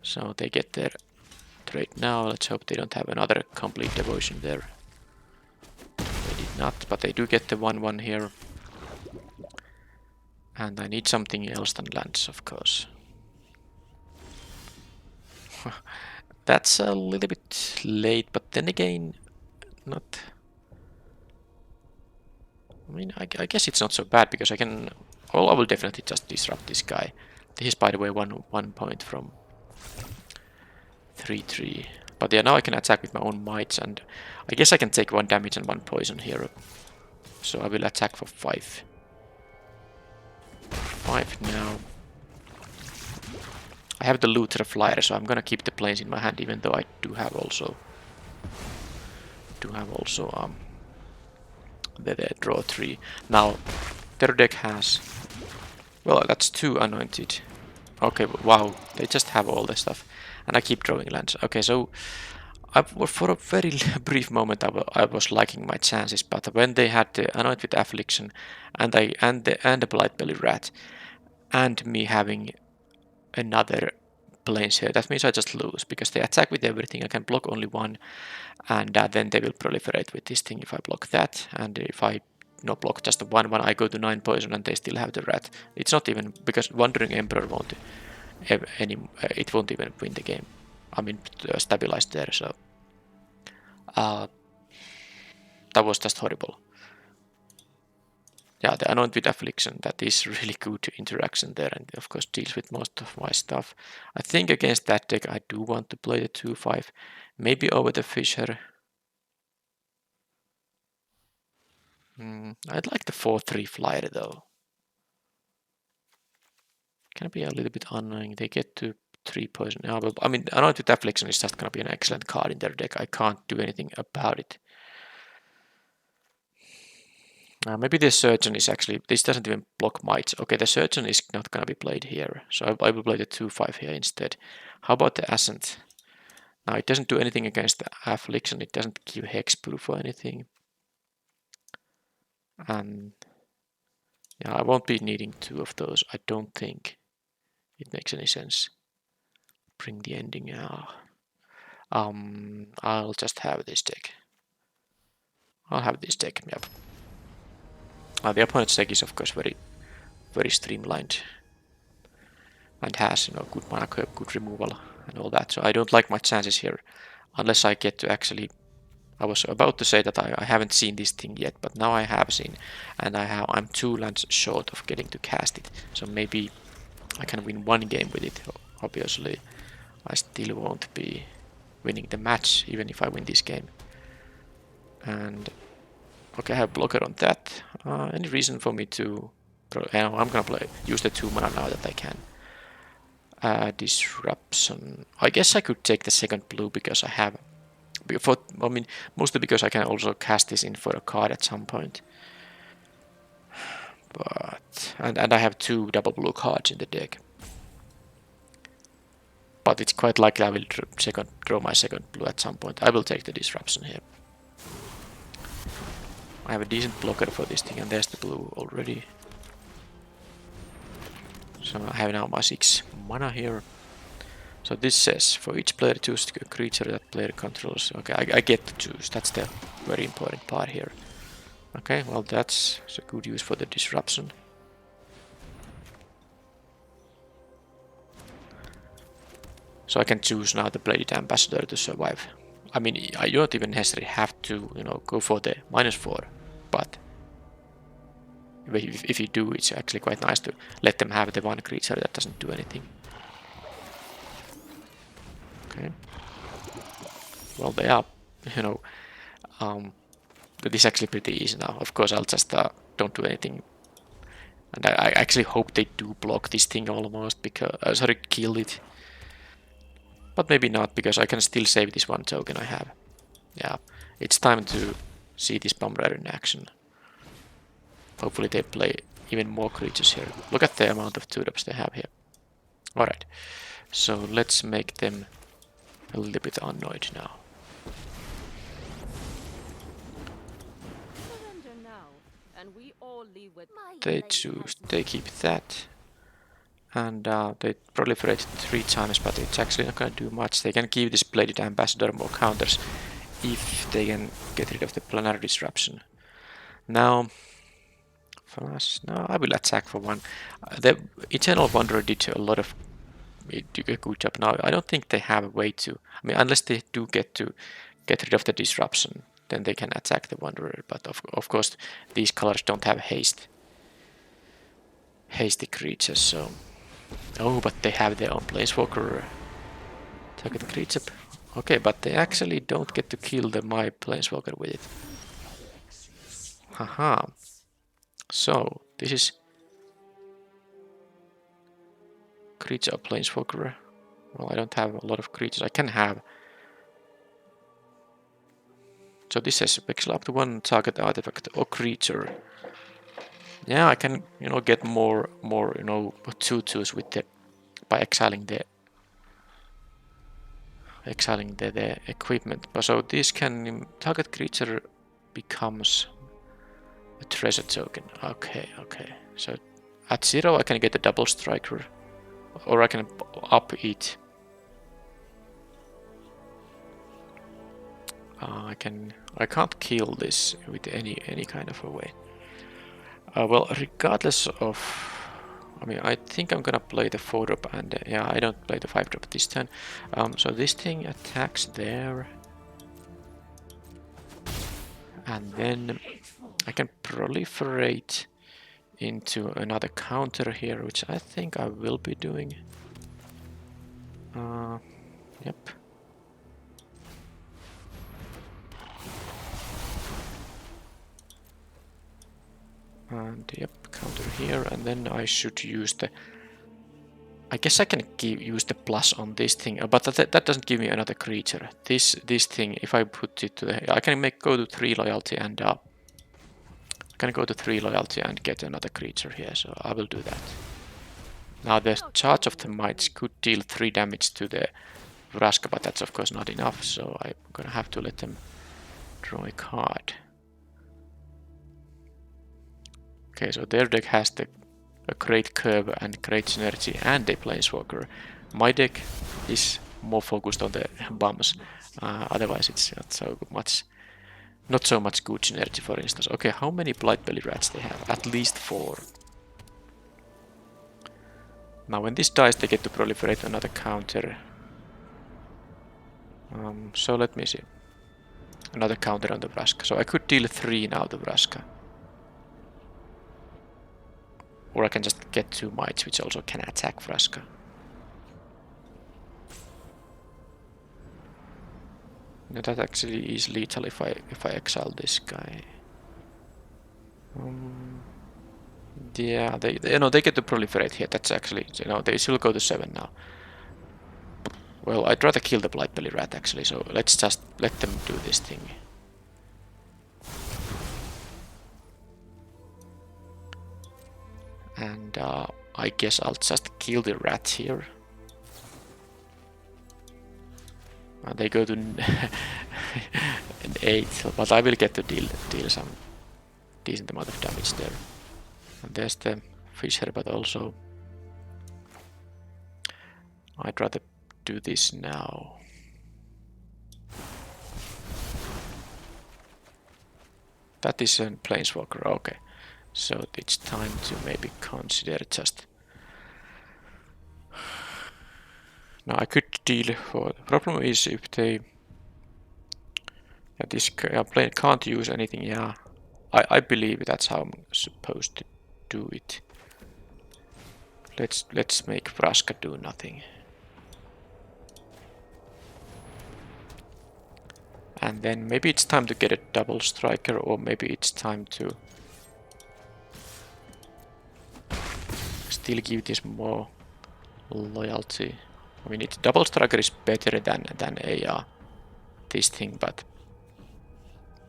[SPEAKER 1] So they get their trade now. Let's hope they don't have another complete devotion there. They did not, but they do get the 1-1 here. And I need something else than lands, of course. That's a little bit late, but then again, not... I mean, I guess it's not so bad because I can... Well, I will definitely just disrupt this guy. He's, by the way, one point from 3-3. But yeah, now I can attack with my own mites, and I guess I can take 1 damage and 1 poison here. So I will attack for 5. 5 now. I have the Luther Flyer, so I'm gonna keep the planes in my hand, even though I do have also the draw 3. Now their deck has, well, that's 2 anointed. Okay, wow, they just have all this stuff, and I keep drawing lands. Okay, so for a very brief moment I was liking my chances, but when they had the Anoint with Affliction and the Blightbelly Rat and me having another planes here, that means I just lose because they attack with everything. I can block only 1, and then they will proliferate with this thing if I block that, and if I not block just the 1-1, I go to 9 poison and they still have the rat. It's not even because Wandering Emperor won't it won't even win the game. I mean, stabilized there, so that was just horrible. Yeah, the Anoint with Affliction, that is really good interaction there, and of course deals with most of my stuff. I think against that deck I do want to play the 2-5, maybe over the Fisher. I'd like the 4-3 flyer though. Can be a little bit annoying. They get to 3 poison. Yeah, but I mean, Anoint with Affliction is just gonna be an excellent card in their deck. I can't do anything about it. Maybe the Surgeon is actually, this doesn't even block mites. Okay, the Surgeon is not gonna be played here, so I will play the 2-5 here instead. How about the Ascent? Now it doesn't do anything against the Affliction. It doesn't give hexproof or anything. And yeah, I won't be needing 2 of those. I don't think it makes any sense. Bring the ending now. I'll just have this deck. I'll have this deck, yep. The opponent's deck is of course very streamlined and has, good mana curve, good removal and all that. So I don't like my chances here unless I get to actually... I was about to say that I haven't seen this thing yet, but now I have seen, and I'm 2 lands short of getting to cast it. So maybe I can win 1 game with it. Obviously, I still won't be winning the match even if I win this game. And okay, I have blocker on that. Any reason for me to... I'm gonna use the 2 mana now that I can. Disruption. I guess I could take the second blue because I have... I mean, mostly because I can also cast this in for a card at some point. But... And I have 2 double blue cards in the deck. But it's quite likely I will draw my second blue at some point. I will take the disruption here. I have a decent blocker for this thing, and there's the blue already. So I have now my 6 mana here. So this says, for each player choose a creature that player controls. Okay, I get to choose. That's the very important part here. Okay, well that's a good use for the disruption. So I can choose now the Bladed Ambassador to survive. I mean, I don't even necessarily have to, you know, go for the -4, but if you do, it's actually quite nice to let them have the one creature that doesn't do anything. Okay. Well, they are, you know, but it's actually pretty easy now. Of course, I'll just don't do anything. And I actually hope they do block this thing almost, because, sorry, kill it. But maybe not, because I can still save this one token I have. Yeah, it's time to see this Bomb Raider in action. Hopefully they play even more creatures here. Look at the amount of 2-drops they have here. Alright, so let's make them a little bit annoyed now. They keep that. And they proliferate 3 times, but it's actually not going to do much. They can give this Bladed Ambassador more counters if they can get rid of the Planetary Disruption. Now, I will attack for 1. The Eternal Wanderer did a lot of a good job. Now, I don't think they have a way to, I mean, unless they do get rid of the Disruption, then they can attack the Wanderer. But of course, these colors don't have hasty creatures, so... Oh, but they have their own Planeswalker target creature. Okay, but they actually don't get to kill my Planeswalker with it. Haha. So, this is creature or Planeswalker. Well, I don't have a lot of creatures. I can have... So this says pixel up to 1 target artifact or creature. Yeah, I can, you know, get more, you know, 2/2s with the... by exiling the equipment. So this can... target creature becomes a treasure token. Okay. So at 0 I can get a double striker, or I can up it. I can't kill this with any kind of a way. Well, regardless of... I mean, I think I'm gonna play the 4-drop, and yeah, I don't play the 5-drop this turn. So this thing attacks there. And then I can proliferate into another counter here, which I think I will be doing. Yep. And yep, counter here, and then I should use the... I guess I can use the plus on this thing, but that doesn't give me another creature. This thing, if I put it to the... I can go to 3 loyalty and... I can go to 3 loyalty and get another creature here, so I will do that. Now the Charge of the Mites could deal 3 damage to the Vraska, but that's of course not enough, so I'm gonna have to let them draw a card. Okay, so their deck has a great curve and great synergy and a Planeswalker. My deck is more focused on the bombs. Otherwise, it's not so much good synergy, for instance. Okay, how many Blightbelly Rats they have? At least 4. Now, when this dies, they get to proliferate another counter. So let me see. Another counter on the Vraska. So I could deal 3 now to Vraska. Or I can just get 2 Mites, which also can attack Vraska. No, that actually is lethal if I exile this guy. Yeah, they get to proliferate here. That's actually, they still go to 7 now. Well, I'd rather kill the Blightbelly Rat actually, so let's just let them do this thing. And I guess I'll just kill the rat here. They go to an 8, but I will get to deal some decent amount of damage there. And there's the fish here, but also I'd rather do this now. That is a Planeswalker, okay. So it's time to maybe consider just... Now I could deal for... The problem is if they... Yeah, this player can't use anything, yeah. I believe that's how I'm supposed to do it. Let's make Vraska do nothing. And then maybe it's time to get a double striker, or maybe it's time to still give this more loyalty. I mean, double striker is better than a this thing, but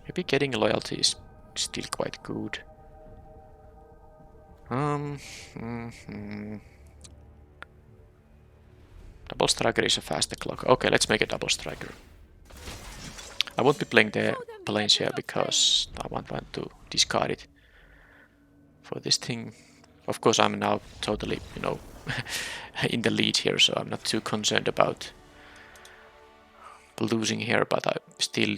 [SPEAKER 1] maybe getting loyalty is still quite good. Double striker is a faster clock. Okay, let's make a double striker. I won't be playing the Phyrexia because I want to discard it for this thing. Of course, I'm now totally, you know, in the lead here, so I'm not too concerned about losing here. But I still,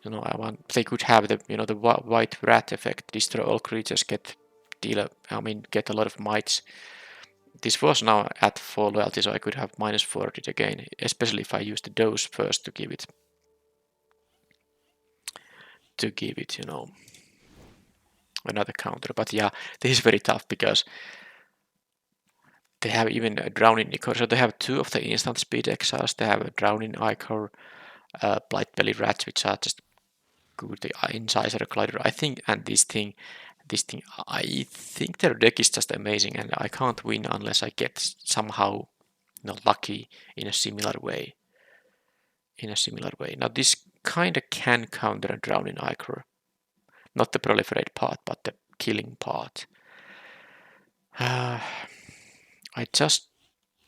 [SPEAKER 1] you know, I want they could have the, you know, the white rat effect, destroy all creatures, get a lot of mites. This was now at 4 loyalty, so I could have -4 it again, especially if I use the dose first to give it, you know, another counter. But yeah, this is very tough because they have even a Drowning Ichor, so they have 2 of the instant speed exiles. They have a Drowning Ichor, Blight Belly Rats, which are just good. The Incisor Glider, I think, and this thing, I think their deck is just amazing, and I can't win unless I get somehow, you know, lucky in a similar way. Now this kinda can counter a Drowning Ichor. Not the proliferate part, but the killing part. I just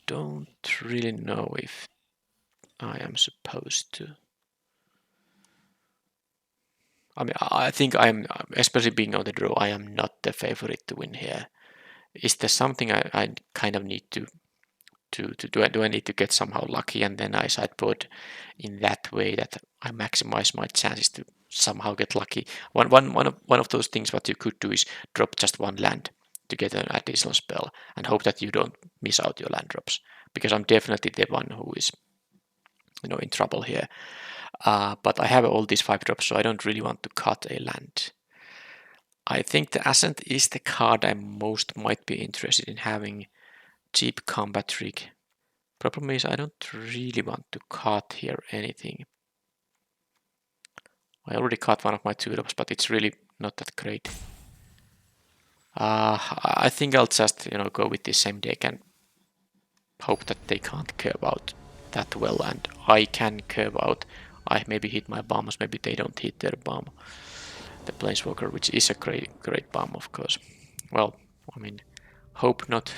[SPEAKER 1] don't really know if I am supposed to. I mean, I think I'm, especially being on the draw, I am not the favorite to win here. Is there something I kind of need to do? Do I need to get somehow lucky and then I sideboard in that way that I maximize my chances to somehow get lucky? One of those things what you could do is drop just 1 land to get an additional spell and hope that you don't miss out your land drops, because I'm definitely the one who is, you know, in trouble here. But I have all these 5 drops, so I don't really want to cut a land. I think the Ascent is the card I most might be interested in having. Cheap combat trick. Problem is I don't really want to cut here anything. I already cut one of my 2 drops, but it's really not that great. I think I'll just, you know, go with the same deck and hope that they can't curve out that well, and I can curve out. I maybe hit my bombs, maybe they don't hit their bomb. The Planeswalker, which is a great bomb, of course. Well, I mean, hope not,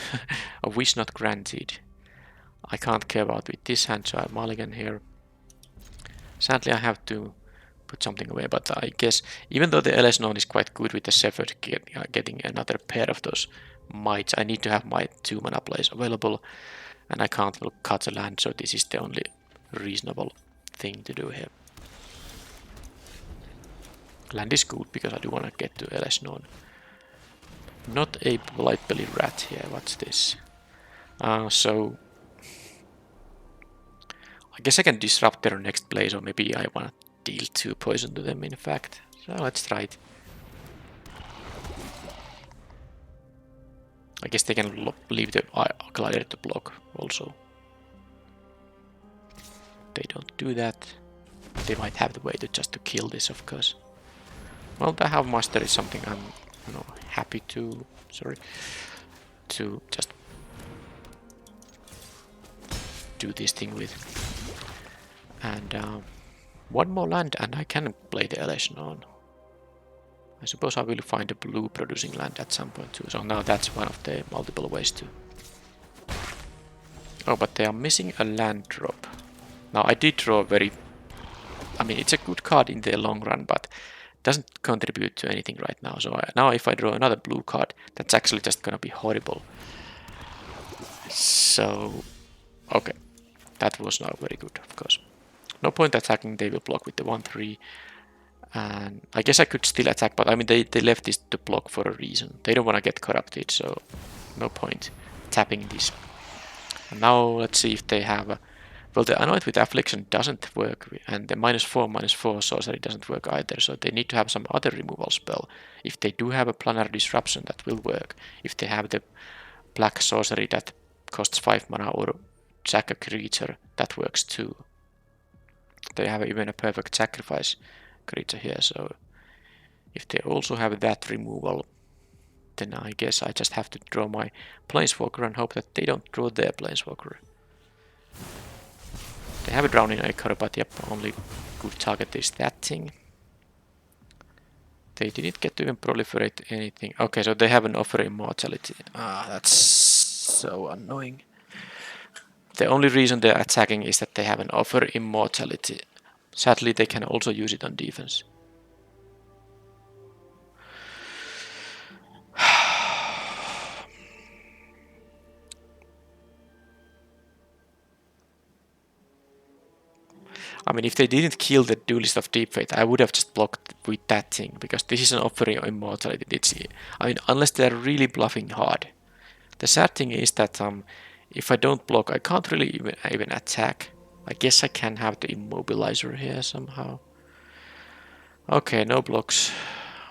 [SPEAKER 1] a wish not granted. I can't curve out with this hand, so I mulligan here. Sadly, I have to put something away, but I guess even though the LS Known is quite good with the Shepherd getting another pair of those mites, I need to have my 2 mana plays available, and I can't cut a land, so this is the only reasonable thing to do here. Land is good because I do want to get to LS Known. Not a Blight Belly Rat here, what's this? So I guess I can disrupt their next plays, or maybe I want to deal 2 poison to them in fact. So let's try it. I guess they can leave the glider to block also. They don't do that. They might have the way to kill this, of course. Well, the Half Master is something I'm, you know, happy to just do this thing with. And 1 more land and I can play the LS Known. I suppose I will find a blue producing land at some point too, so now that's one of the multiple ways to. Oh, but they are missing a land drop. Now I did draw I mean, it's a good card in the long run, but doesn't contribute to anything right now. So now if I draw another blue card, that's actually just gonna be horrible. So, okay, that was now very good, of course. No point attacking, they will block with the 1/3. And I guess I could still attack, but I mean, they left this to block for a reason. They don't want to get corrupted, so no point tapping this And now let's see if they have... well, the Anoint with Affliction doesn't work, and the -4/-4 sorcery doesn't work either, so they need to have some other removal spell. If they do have a Planar Disruption, that will work. If they have the black sorcery that costs 5 mana or sack a creature, that works too. They have even a Perfect Sacrifice creature here, so if they also have that removal, then I guess I just have to draw my Planeswalker and hope that they don't draw their Planeswalker. They have a Drowning Echo, but yep, only good target is that thing. They didn't get to even proliferate anything. Okay, so they have an Offer Immortality. Ah, that's so annoying. The only reason they're attacking is that they have an Offer Immortality. Sadly, they can also use it on defense. I mean, if they didn't kill the Duelist of Deep Fate, I would have just blocked with that thing, because this is an Offering Immortality. I mean, unless they're really bluffing hard. The sad thing is that if I don't block, I can't really even attack. I guess I can have the Immobilizer here somehow. Okay, no blocks.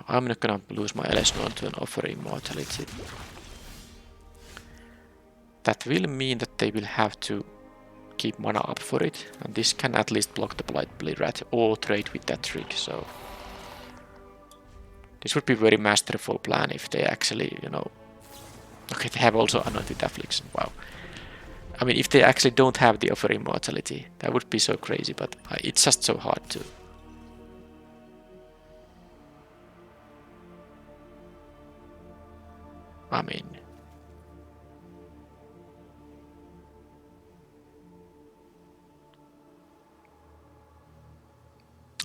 [SPEAKER 1] I'm not gonna lose my Elesnon to an Offering Immortality. That will mean that they will have to keep mana up for it, and this can at least block the Blightblade Rat or trade with that trick, so this would be a very masterful plan if they actually, you know... Okay, they have also Anointed Affliction, wow. I mean, if they actually don't have the Offer Immortality, that would be so crazy, but it's just so hard to... I mean...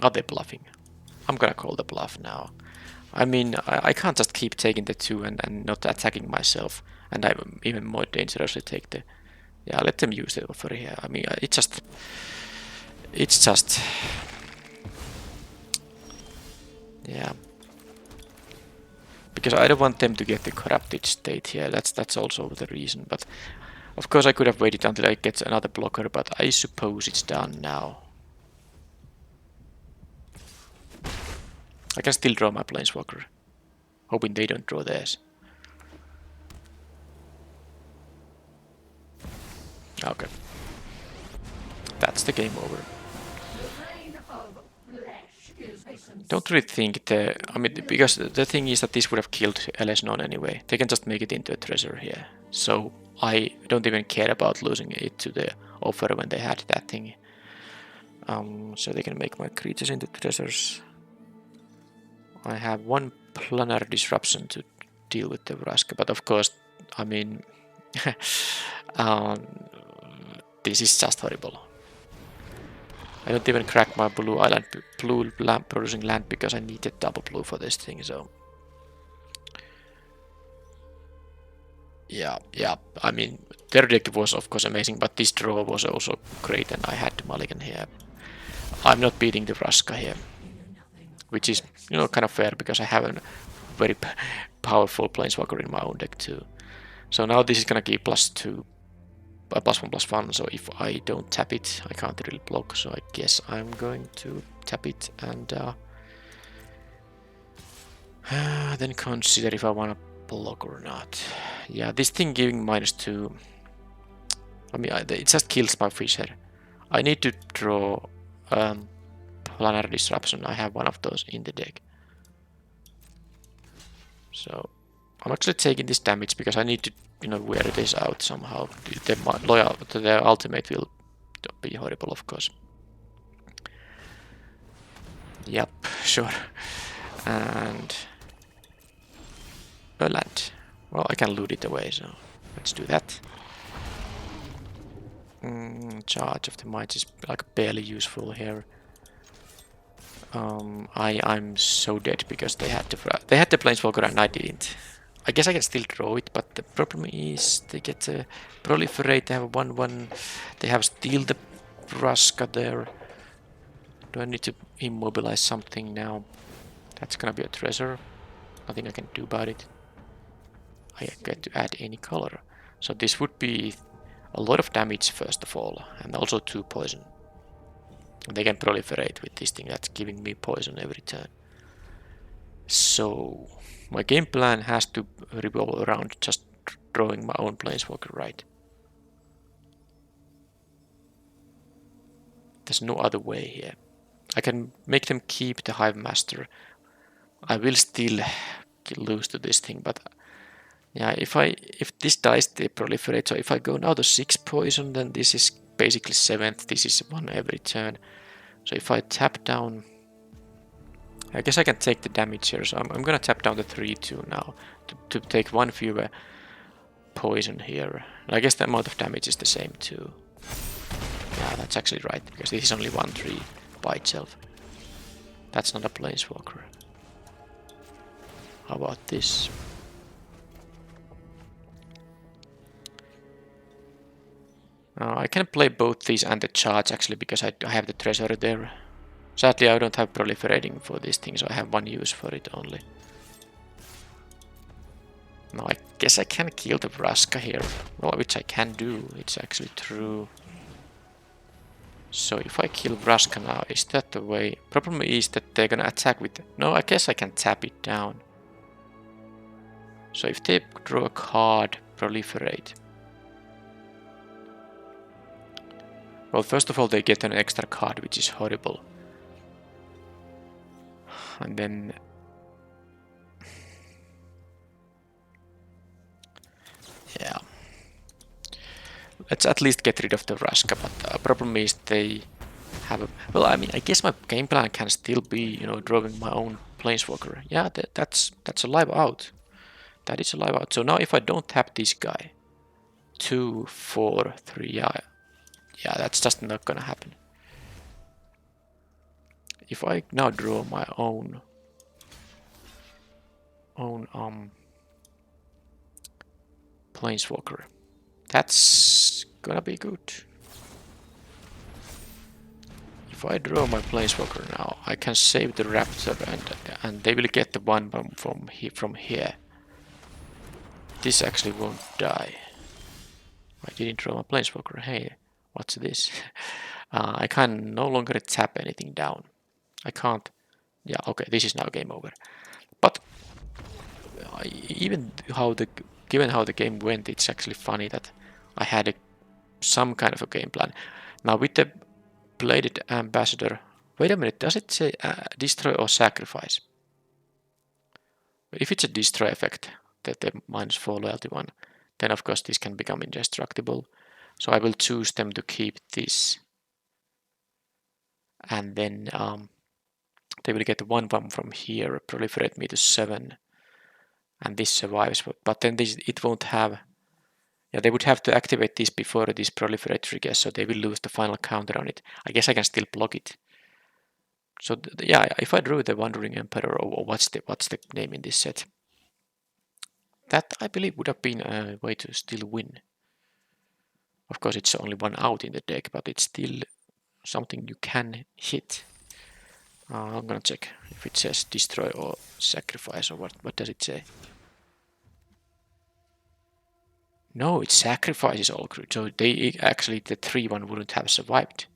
[SPEAKER 1] Are they bluffing? I'm gonna call the bluff now. I mean, I can't just keep taking the 2 and not attacking myself, and I even more dangerously take the... Yeah, let them use the offer here. I mean, it's just... Yeah. Because I don't want them to get the corrupted state here, that's also the reason, but... Of course I could have waited until I get another blocker, but I suppose it's done now. I can still draw my Planeswalker, hoping they don't draw theirs. Okay. That's the game over. Don't really think I mean, because the thing is that this would have killed Elesnon anyway. They can just make it into a treasure here. So I don't even care about losing it to the offer when they had that thing. So they can make my creatures into treasures. I have one Planar Disruption to deal with the Vraska, but of course, I mean, this is just horrible. I don't even crack my blue lamp producing land because I needed double blue for this thing, so... Yeah, I mean, their deck was of course amazing, but this draw was also great and I had to mulligan here. I'm not beating the Vraska here, which is, you know, kind of fair because I have a very powerful Planeswalker in my own deck too. So now this is gonna give +2. +1/+1, so if I don't tap it, I can't really block, so I guess I'm going to tap it and then consider if I want to block or not. Yeah, this thing giving -2, I mean, it just kills my Fisher. I need to draw Planar Disruption. I have one of those in the deck. So I'm actually taking this damage because I need to, you know, wear this out somehow. The ultimate will be horrible, of course. Yep, sure. And a land. Well, I can loot it away, so let's do that. Charge of the Might is like barely useful here. I'm so dead because they had the Planeswalker and I didn't. I guess I can still draw it, but the problem is they get a proliferate, they have 1/1, they have steal the Vraska there. Do I need to immobilize something now? That's gonna be a treasure. Nothing I can do about it. I get to add any color. So this would be... a lot of damage first of all, and also 2 poison. They can proliferate with this thing that's giving me poison every turn. So my game plan has to revolve around just drawing my own Planeswalker, right? There's no other way here. I can make them keep the Hive Master. I will still lose to this thing, but yeah, if this dies, they proliferate. So if I go now to 6 poison, then this is basically 7th. This is 1 every turn. So if I tap down, I guess I can take the damage here. So I'm gonna tap down the 3/2 now to take 1 fewer poison here. I guess the amount of damage is the same too. Yeah, that's actually right, because this is only 1/3 by itself. That's not a Planeswalker. How about this? I can play both these and the charge actually, because I have the treasury there. Sadly, I don't have proliferating for this thing, so I have 1 use for it only. Now I guess I can kill the Vraska here, well, which I can do. It's actually true. So if I kill Vraska now, is that the way? Problem is that they're gonna attack with... No, I guess I can tap it down. So if they draw a card, proliferate. Well, first of all, they get an extra card, which is horrible. And then... yeah. Let's at least get rid of the Vraska, but the problem is they have a... Well, I mean, I guess my game plan can still be, you know, drawing my own Planeswalker. Yeah, that's a live out. That is a live out. So now if I don't tap this guy, 2, 4, 3, yeah, that's just not gonna happen. If I now draw my own Planeswalker, that's gonna be good. If I draw my Planeswalker now, I can save the Raptor and they will get the 1 from here. This actually won't die. I didn't draw my Planeswalker. Hey, what's this? I can no longer tap anything down. I can't. Yeah, okay, this is now game over. But given how the game went, it's actually funny that I had some kind of a game plan. Now with the Bladed Ambassador, wait a minute, does it say destroy or sacrifice? If it's a destroy effect, the -4 loyalty one, then of course this can become indestructible. So I will choose them to keep this. And then they will get 1 from here, proliferate me to 7. And this survives, but then it won't have... Yeah, they would have to activate this before this proliferate triggers, so they will lose the final counter on it. I guess I can still block it. So yeah, if I drew the Wandering Emperor, or what's the name in this set, that I believe would have been a way to still win. Of course, it's only 1 out in the deck, but it's still something you can hit. I'm gonna check if it says destroy or sacrifice, or what does it say? No, it sacrifices all crew, so they actually, the 3/1 wouldn't have survived.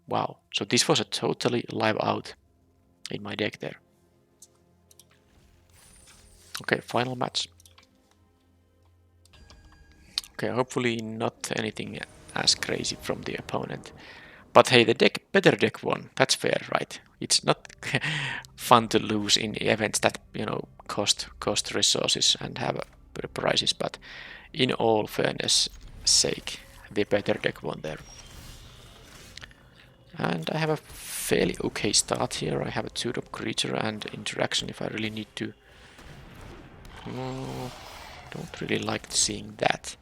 [SPEAKER 1] Wow, so this was a totally live out in my deck there. Okay, final match. Okay, hopefully not anything as crazy from the opponent. But hey, the better deck won. That's fair, right? It's not fun to lose in events that, you know, cost resources and have prizes, but in all fairness sake, the better deck won there. And I have a fairly okay start here. I have a 2-drop creature and interaction if I really need to. Don't really like seeing that.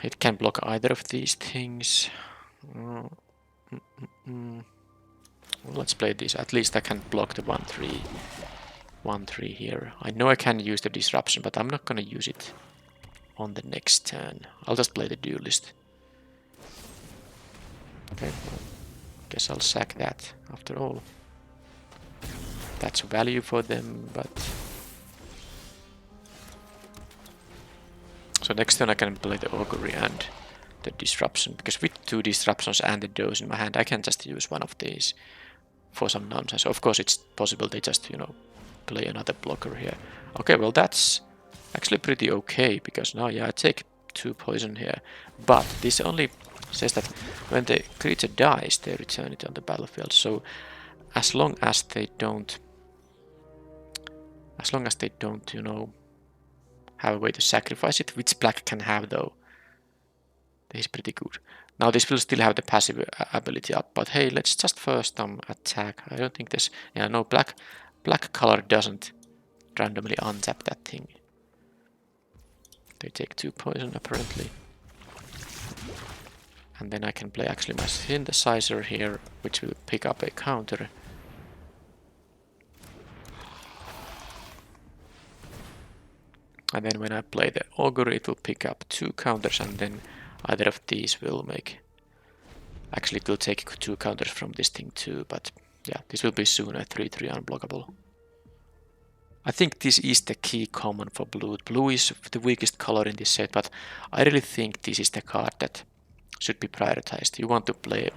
[SPEAKER 1] It can block either of these things. Well, let's play this. At least I can block the 1/3 here. I know I can use the disruption, but I'm not gonna use it on the next turn. I'll just play the duelist. Okay, well, guess I'll sack that after all. That's value for them, but... So next turn I can play the Augury and the Disruption, because with 2 Disruptions and the Dose in my hand, I can just use one of these for some nonsense. Of course, it's possible they just, you know, play another blocker here. Okay, well that's actually pretty okay, because now, yeah, I take 2 poison here, but this only says that when the creature dies, they return it on the battlefield. So as long as they don't, you know, have a way to sacrifice it, which black can have though, this is pretty good. Now this will still have the passive ability up, but hey, let's just first attack. I don't think there's, yeah, no, black color doesn't randomly untap that thing. They take 2 poison apparently. And then I can play actually my synthesizer here, which will pick up a counter. And then when I play the Augury, it will pick up 2 counters, and then either of these will make... Actually, it will take 2 counters from this thing too, but yeah, this will be soon a 3/3 unblockable. I think this is the key common for blue. Blue is the weakest color in this set, but I really think this is the card that should be prioritized. You want to play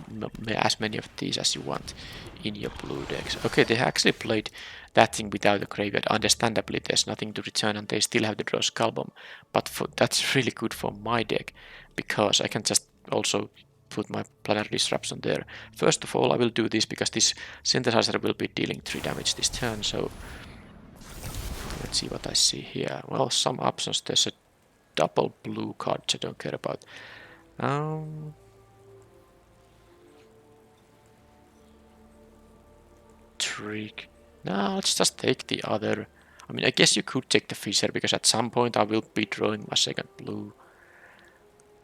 [SPEAKER 1] as many of these as you want in your blue decks. Okay, they actually played that thing without a graveyard. Understandably, there's nothing to return and they still have to draw Skull Bomb. But that's really good for my deck, because I can just also put my Planetary Disruption there. First of all, I will do this because this Synthesizer will be dealing 3 damage this turn, so let's see what I see here. Well, some options. There's a double blue card which I don't care about. Trick. No, let's just take the other. I mean, I guess you could take the Fissure, because at some point I will be drawing my second blue.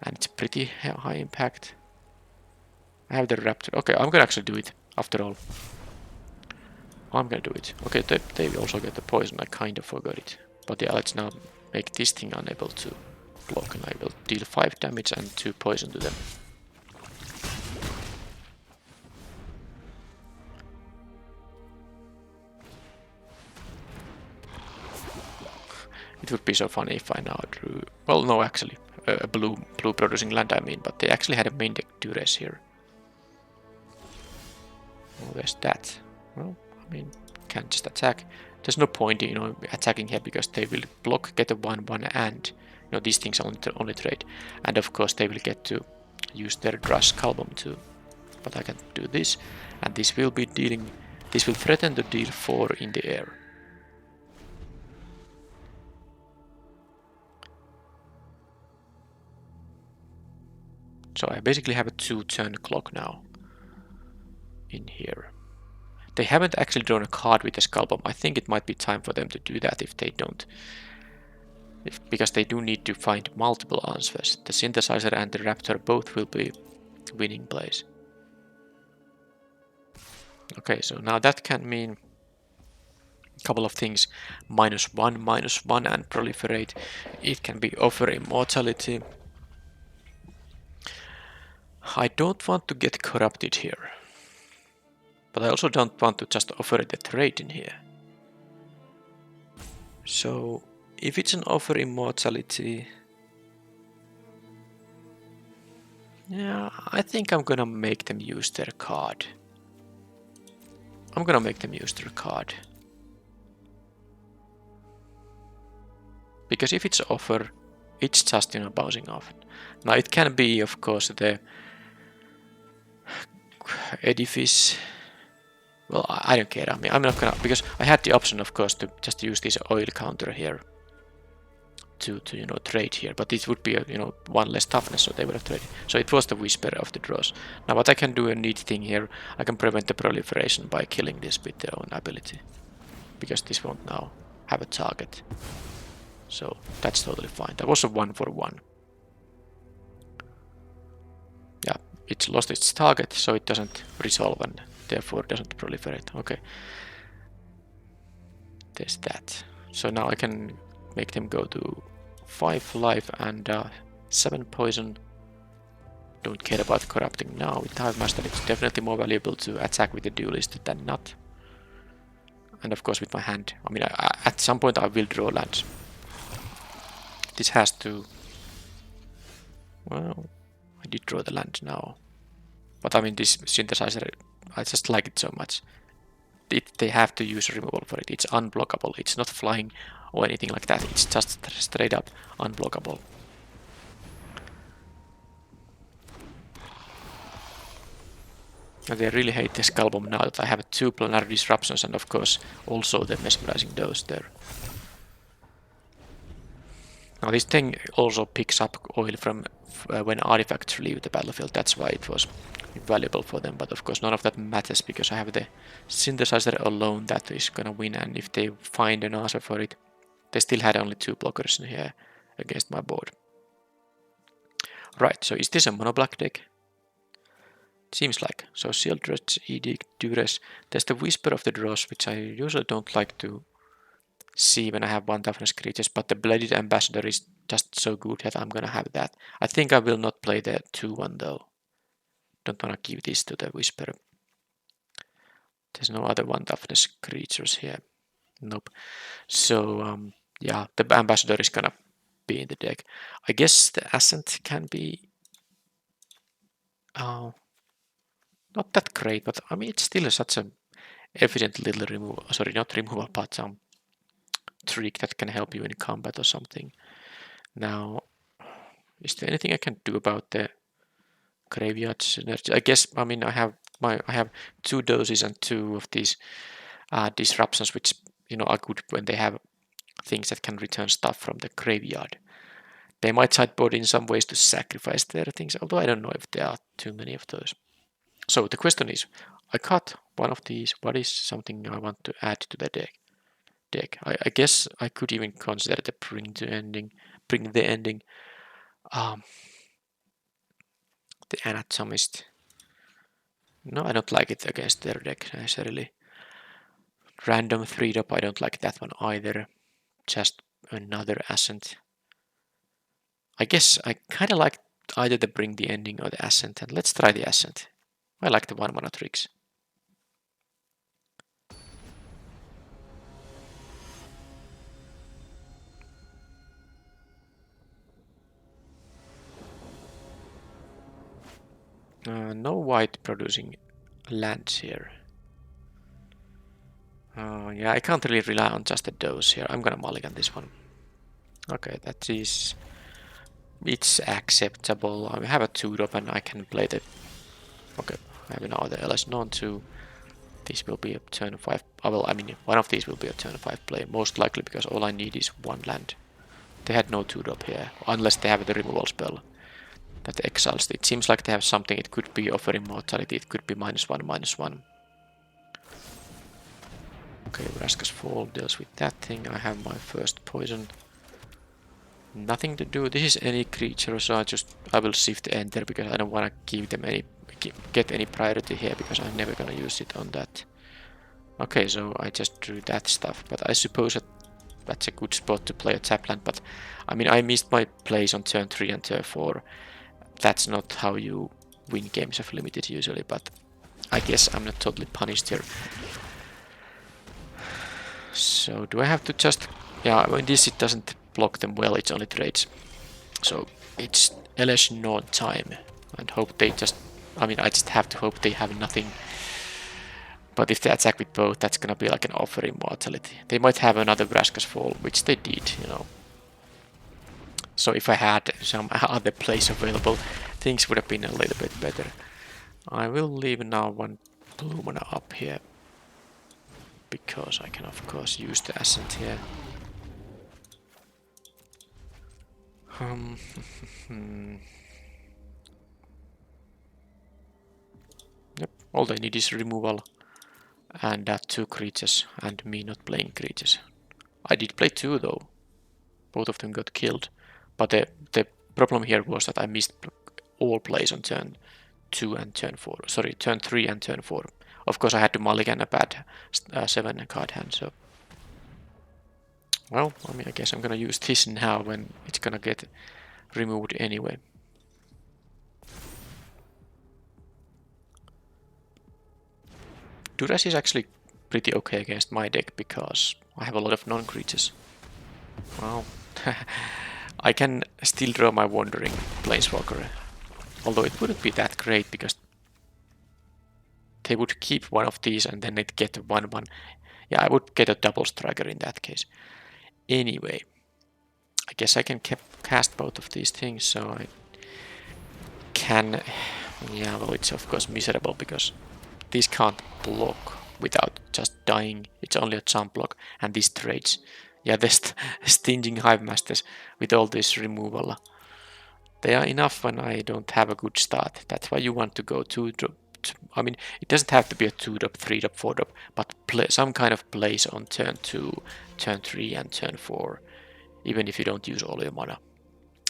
[SPEAKER 1] And it's pretty high impact. I have the Raptor. Okay, I'm gonna actually do it, after all. I'm gonna do it. Okay, they also get the poison. I kind of forgot it. But yeah, let's now make this thing unable to block, and I will deal 5 damage and 2 poison to them. It would be so funny if I now drew... Well, no, actually. A blue producing land, I mean. But they actually had a main deck Duress here. Oh, there's that. Well, I mean, can't just attack. There's no point, you know, attacking here, because they will block, get a 1/1, and, you know, these things only trade. And of course they will get to use their Drush Skull Bomb too. But I can do this, and this will be dealing... This will threaten to deal 4 in the air. So I basically have a 2-turn clock now in here. They haven't actually drawn a card with a Skull Bomb. I think it might be time for them to do that if they don't. Because they do need to find multiple answers. The Synthesizer and the Raptor both will be winning plays. Okay, so now that can mean a couple of things. -1, and Proliferate. It can be Offer Immortality. I don't want to get corrupted here. But I also don't want to just offer it a trade in here. So, if it's an Offer Immortality... Yeah, I think I'm gonna make them use their card. I'm gonna make them use their card. Because if it's Offer, it's just, you know, bouncing off. Now it can be, of course, the Edifice. Well, I don't care. I mean, I'm not gonna, because I had the option, of course, to just use this oil counter here to you know, trade here, but it would be a, you know, 1 less toughness, so they would have traded. So it was the Whisper of the draws. Now, what I can do a neat thing here, I can prevent the proliferation by killing this with their own ability, because this won't now have a target. So that's totally fine. That was a 1/1. Yeah, it's lost its target, so it doesn't resolve and therefore doesn't proliferate. Okay. There's that. So now I can make them go to 5 life and 7 poison. Don't care about corrupting now. With Hive Master, it's definitely more valuable to attack with the Duelist than not. And of course with my hand. I mean, at some point I will draw lands. This has to Well, I did draw the land now. But I mean, this synthesizer, I just like it so much. They have to use removal for it. It's unblockable. It's not flying or anything like that. It's just straight up unblockable. And they really hate this Scalbomb now that I have 2 Planetary Disruptions and of course also the Mesmerizing Dose there. Now this thing also picks up oil from when artifacts leave the battlefield. That's why it was valuable for them, but of course none of that matters because I have the synthesizer alone that is gonna win, and if they find an answer for it, they still had only 2 blockers in here against my board. Right, so is this a mono black deck? Seems like. So Shieldred's Edict, Duress. There's the Whisper of the Dross, which I usually don't like to see when I have 1 toughness creatures, but the Bladed Ambassador is just so good that I'm gonna have that. I think I will not play the 2-1 though. Don't wanna give this to the Whisper. There's no other 1 toughness creatures here. Nope. So yeah, the Ambassador is gonna be in the deck. I guess the Ascent can be not that great, but I mean it's still such a efficient little removal. Sorry, not removal, but trick that can help you in combat or something. Now, is there anything I can do about the graveyard synergy? I guess I mean I have 2 doses and 2 of these disruptions, which are good when they have things that can return stuff from the graveyard. They might sideboard in some ways to sacrifice their things, although I don't know if there are too many of those. So the question is, I cut one of these. What is something I want to add to the deck? I guess I could even consider the bring the ending. The Anatomist. No, I don't like it against their deck necessarily. Random 3-drop, I don't like that one either. Just another Ascent. I guess I kind of like either the Bring the Ending or the Ascent, and let's try the Ascent. I like the 1-mana tricks. No white producing lands here. Yeah, I can't really rely on just a dose here. I'm gonna mulligan this one. Okay, that is... It's acceptable. I have a 2-drop and I can play the... Okay, I have now the LS non 2. This will be a turn 5... well, I mean, one of these will be a turn 5 play, most likely because all I need is 1 land. They had no 2-drop here, unless they have the removal spell that exiles. It seems like they have something. It could be Offer Immortality, it could be -1/-1. Okay, Vraska's Fall deals with that thing. I have my first poison. Nothing to do. This is any creature, so I will shift enter because I don't want to give them get any priority here because I'm never gonna use it on that. Okay, so I just drew that stuff, but I suppose that's a good spot to play a tapland. But I mean, I missed my plays on turn 3 and turn 4. That's not how you win games of limited usually, but I guess I'm not totally punished here. So do I have to just... Yeah, I mean, this it doesn't block them well, it's only trades. So it's LS non time and hope they just... I mean, I just have to hope they have nothing. But if they attack with both, that's gonna be like an Offer Immortality. They might have another Vraska's Fall, which they did, So if I had some other plays available, things would have been a little bit better. I will leave now 1 blue mana up here, because I can of course use the Ascent here. Yep, all they need is removal and 2 creatures and me not playing creatures. I did play 2 though. Both of them got killed. But the problem here was that I missed all plays on turn 2 and turn 4. Sorry, turn 3 and turn 4. Of course I had to mulligan a bad 7 card hand, so... Well, I mean, I guess I'm gonna use this now when it's gonna get removed anyway. Duress is actually pretty okay against my deck because I have a lot of non-creatures. Well, I can still draw my Wandering Planeswalker, although it wouldn't be that great because they would keep one of these and then they'd get a 1/1. Yeah, I would get a double striker in that case. Anyway, I guess I can cast both of these things, so I can... Yeah, well, it's of course miserable because these can't block without just dying. It's only a jump block, and these trades. Yeah, the stinging Hive Masters with all this removal. They are enough when I don't have a good start. That's why you want to go 2-drop. I mean, it doesn't have to be a 2-drop, 3-drop, 4-drop, but some kind of plays on turn 2, turn 3, and turn 4, even if you don't use all your mana.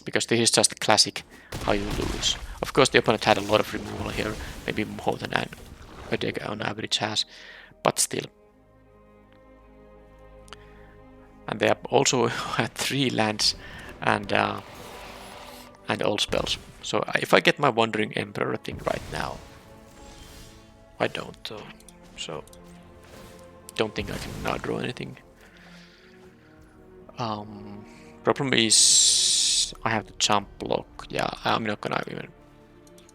[SPEAKER 1] Because this is just classic how you lose. Of course, the opponent had a lot of removal here, maybe more than a deck on average has, but still. And they also had 3 lands and all spells. So if I get my Wandering Emperor thing right now, I don't though. So don't think I can now draw anything. Problem is I have to jump block. Yeah, I'm not gonna even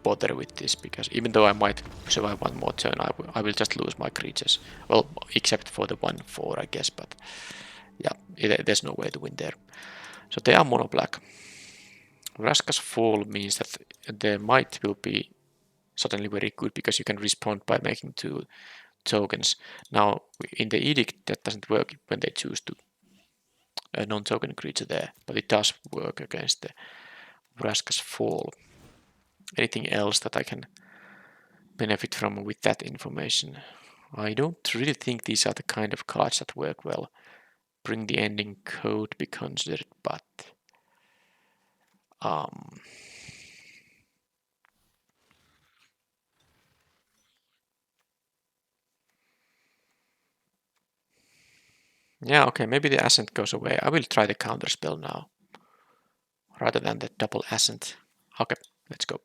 [SPEAKER 1] bother with this because even though I might survive one more turn, I will just lose my creatures. Well, except for the 1/4, I guess, but yeah, there's no way to win there. So they are mono black. Vraska's Fall means that their might will be suddenly very good because you can respond by making 2 tokens. Now, in the Edict, that doesn't work when they choose to a non-token creature there, but it does work against the Vraska's Fall. Anything else that I can benefit from with that information? I don't really think these are the kind of cards that work well. Bring the Ending Code be considered, but yeah, okay, maybe the Ascent goes away. I will try the counter spell now, rather than the double Ascent. Okay, let's go.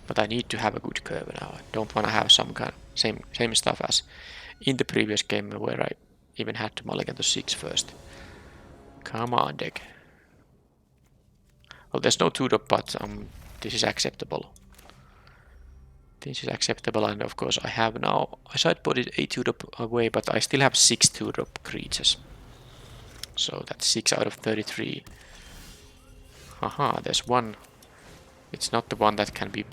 [SPEAKER 1] But I need to have a good curve now. I don't want to have some kind of same stuff as in the previous game where I even had to mulligan to 6 first. Come on, deck. Well, there's no 2-drop, but this is acceptable. This is acceptable, and of course I have now... I sideboarded a 2-drop away, but I still have 6 2-drop creatures. So that's 6 out of 33. Haha, there's one. It's not the one that can be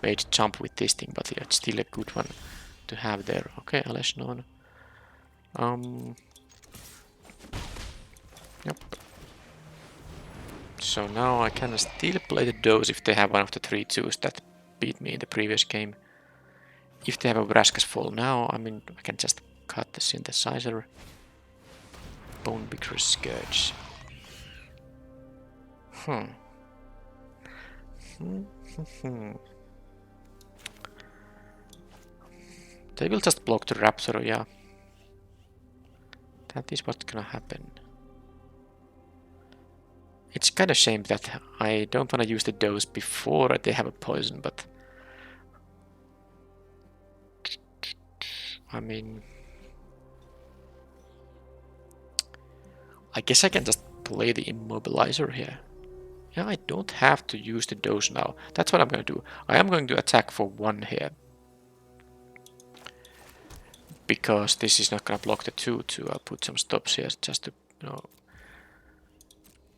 [SPEAKER 1] made jump with this thing, but it's still a good one to have there. Okay, Aleshnon. Yep. So now I can still play the Dose if they have one of the 3/2s that beat me in the previous game. If they have a Vraska's Fall now, I mean, I can just cut the Synthesizer. Bonebreaker Scourge. They will just block the Raptor, yeah. That is what's gonna happen. It's kind of shame that I don't want to use the Dose before they have a poison, but... I mean... I guess I can just play the Immobilizer here. Yeah, I don't have to use the Dose now. That's what I'm going to do. I am going to attack for 1 here. Because this is not going to block the 2/2. I'll put some stops here just to, you know,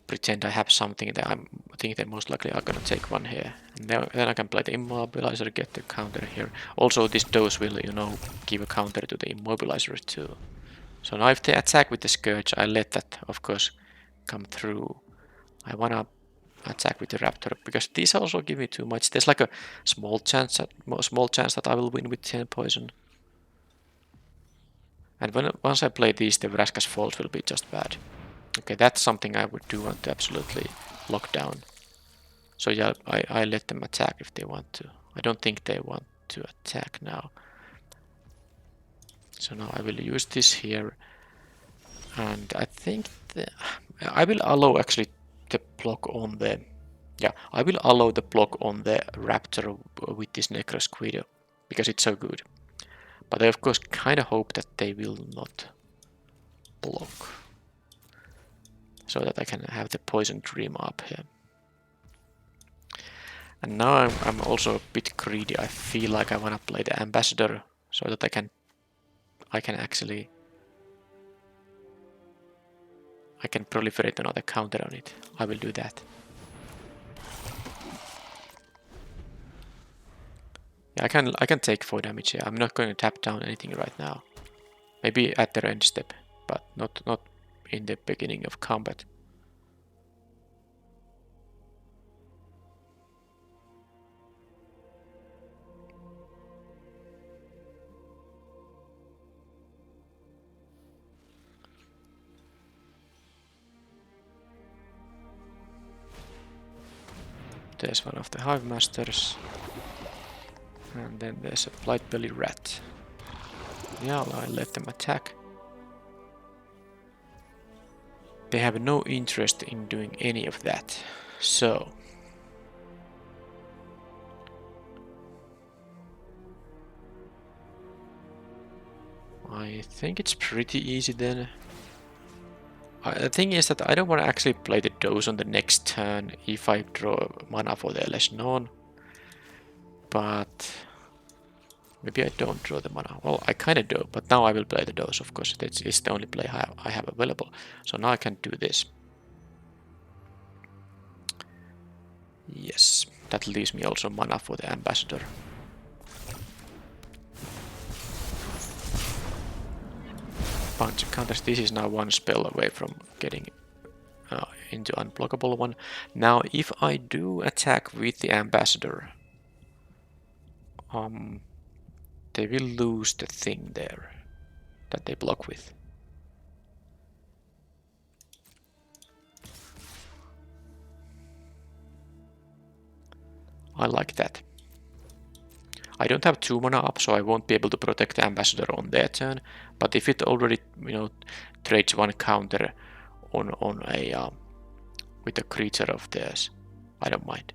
[SPEAKER 1] pretend I have something that I think they most likely are going to take 1 here. And then I can play the Immobilizer, get the counter here. Also, this Dose will, you know, give a counter to the Immobilizer too. So now if they attack with the Scourge, I let that, of course, come through. I want to attack with the Raptor because these also give me too much. There's like a small chance that I will win with 10 poison. And once I play these, the Vraska's Falls will be just bad. Okay, that's something I do want to absolutely lock down. So yeah, I let them attack if they want to. I don't think they want to attack now. So now I will use this here. And I think I will allow actually the block on the... Yeah, I will allow the block on the Raptor with this Necrosquido because it's so good. But I of course kind of hope that they will not block. so that I can have the poison dream up here. And now I'm also a bit greedy. I feel like I want to play the ambassador so that I can actually proliferate another counter on it. I will do that. Yeah, I can take 4 damage here. I'm not going to tap down anything right now. Maybe at the end step, but not in the beginning of combat. There's one of the Hive Masters. And then there's a Blight Belly Rat. Yeah, I'll let them attack. They have no interest in doing any of that. So I think it's pretty easy then. The thing is that I don't want to actually play the dose on the next turn if I draw mana for the less known. But maybe I don't draw the mana. Well, I kind of do, but now I will play the dose, of course. That is the only play I have available. So now I can do this. Yes, that leaves me also mana for the ambassador. Bunch of counters. This is now one spell away from getting into unblockable one. Now, if I do attack with the ambassador, they will lose the thing there that they block with. I like that. I don't have 2 mana up, so I won't be able to protect the ambassador on their turn. But if it already, trades 1 counter on a with a creature of theirs, I don't mind.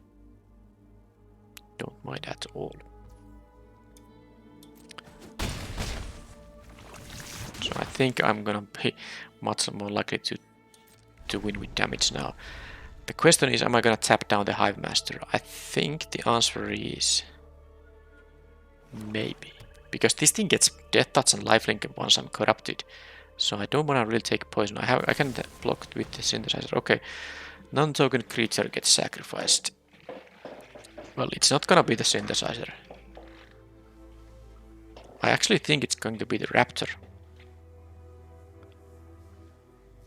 [SPEAKER 1] Don't mind at all. So I think I'm gonna be much more likely to win with damage now. The question is, am I gonna tap down the Hive Master? I think the answer is maybe. Because this thing gets Death Touch and Lifelink once I'm corrupted. So I don't want to really take poison. I can block with the Synthesizer. Okay, non-token creature gets sacrificed. Well, it's not gonna be the Synthesizer. I actually think it's going to be the Raptor.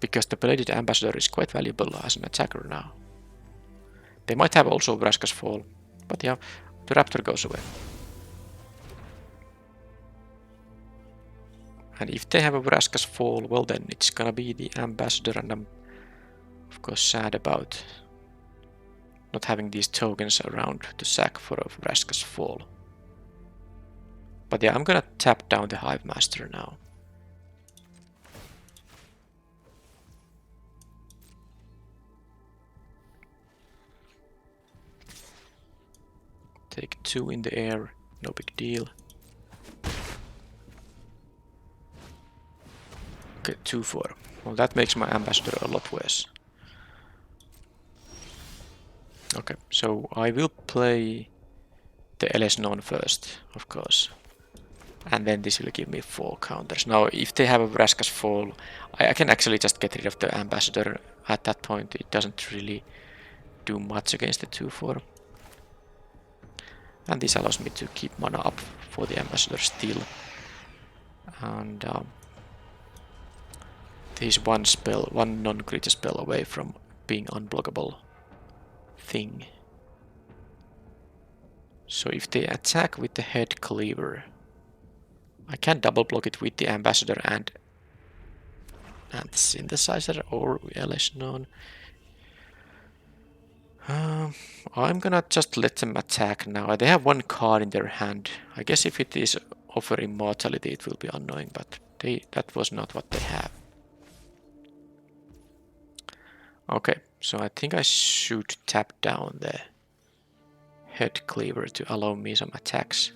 [SPEAKER 1] Because the Bladed Ambassador is quite valuable as an attacker now. They might have also Vraska's Fall. But yeah, the Raptor goes away. And if they have a Vraska's Fall, well then it's gonna be the Ambassador, and I'm of course sad about not having these tokens around to sack for a Vraska's Fall. But yeah, I'm gonna tap down the Hive Master now. Take 2 in the air, no big deal. Okay, 2-4. Well, that makes my ambassador a lot worse. Okay, so I will play the LS known first, of course. And then this will give me 4 counters. Now, if they have a Vraska's Fall, I can actually just get rid of the ambassador at that point. It doesn't really do much against the 2-4. And this allows me to keep mana up for the ambassador still. And this one non-creature spell away from being unblockable thing. So if they attack with the Head Cleaver, I can double block it with the ambassador and Synthesizer or LS known. I'm gonna just let them attack now. They have 1 card in their hand. I guess if it is offer immortality, it will be annoying, but that was not what they have. Okay, so I think I should tap down the Head Cleaver to allow me some attacks.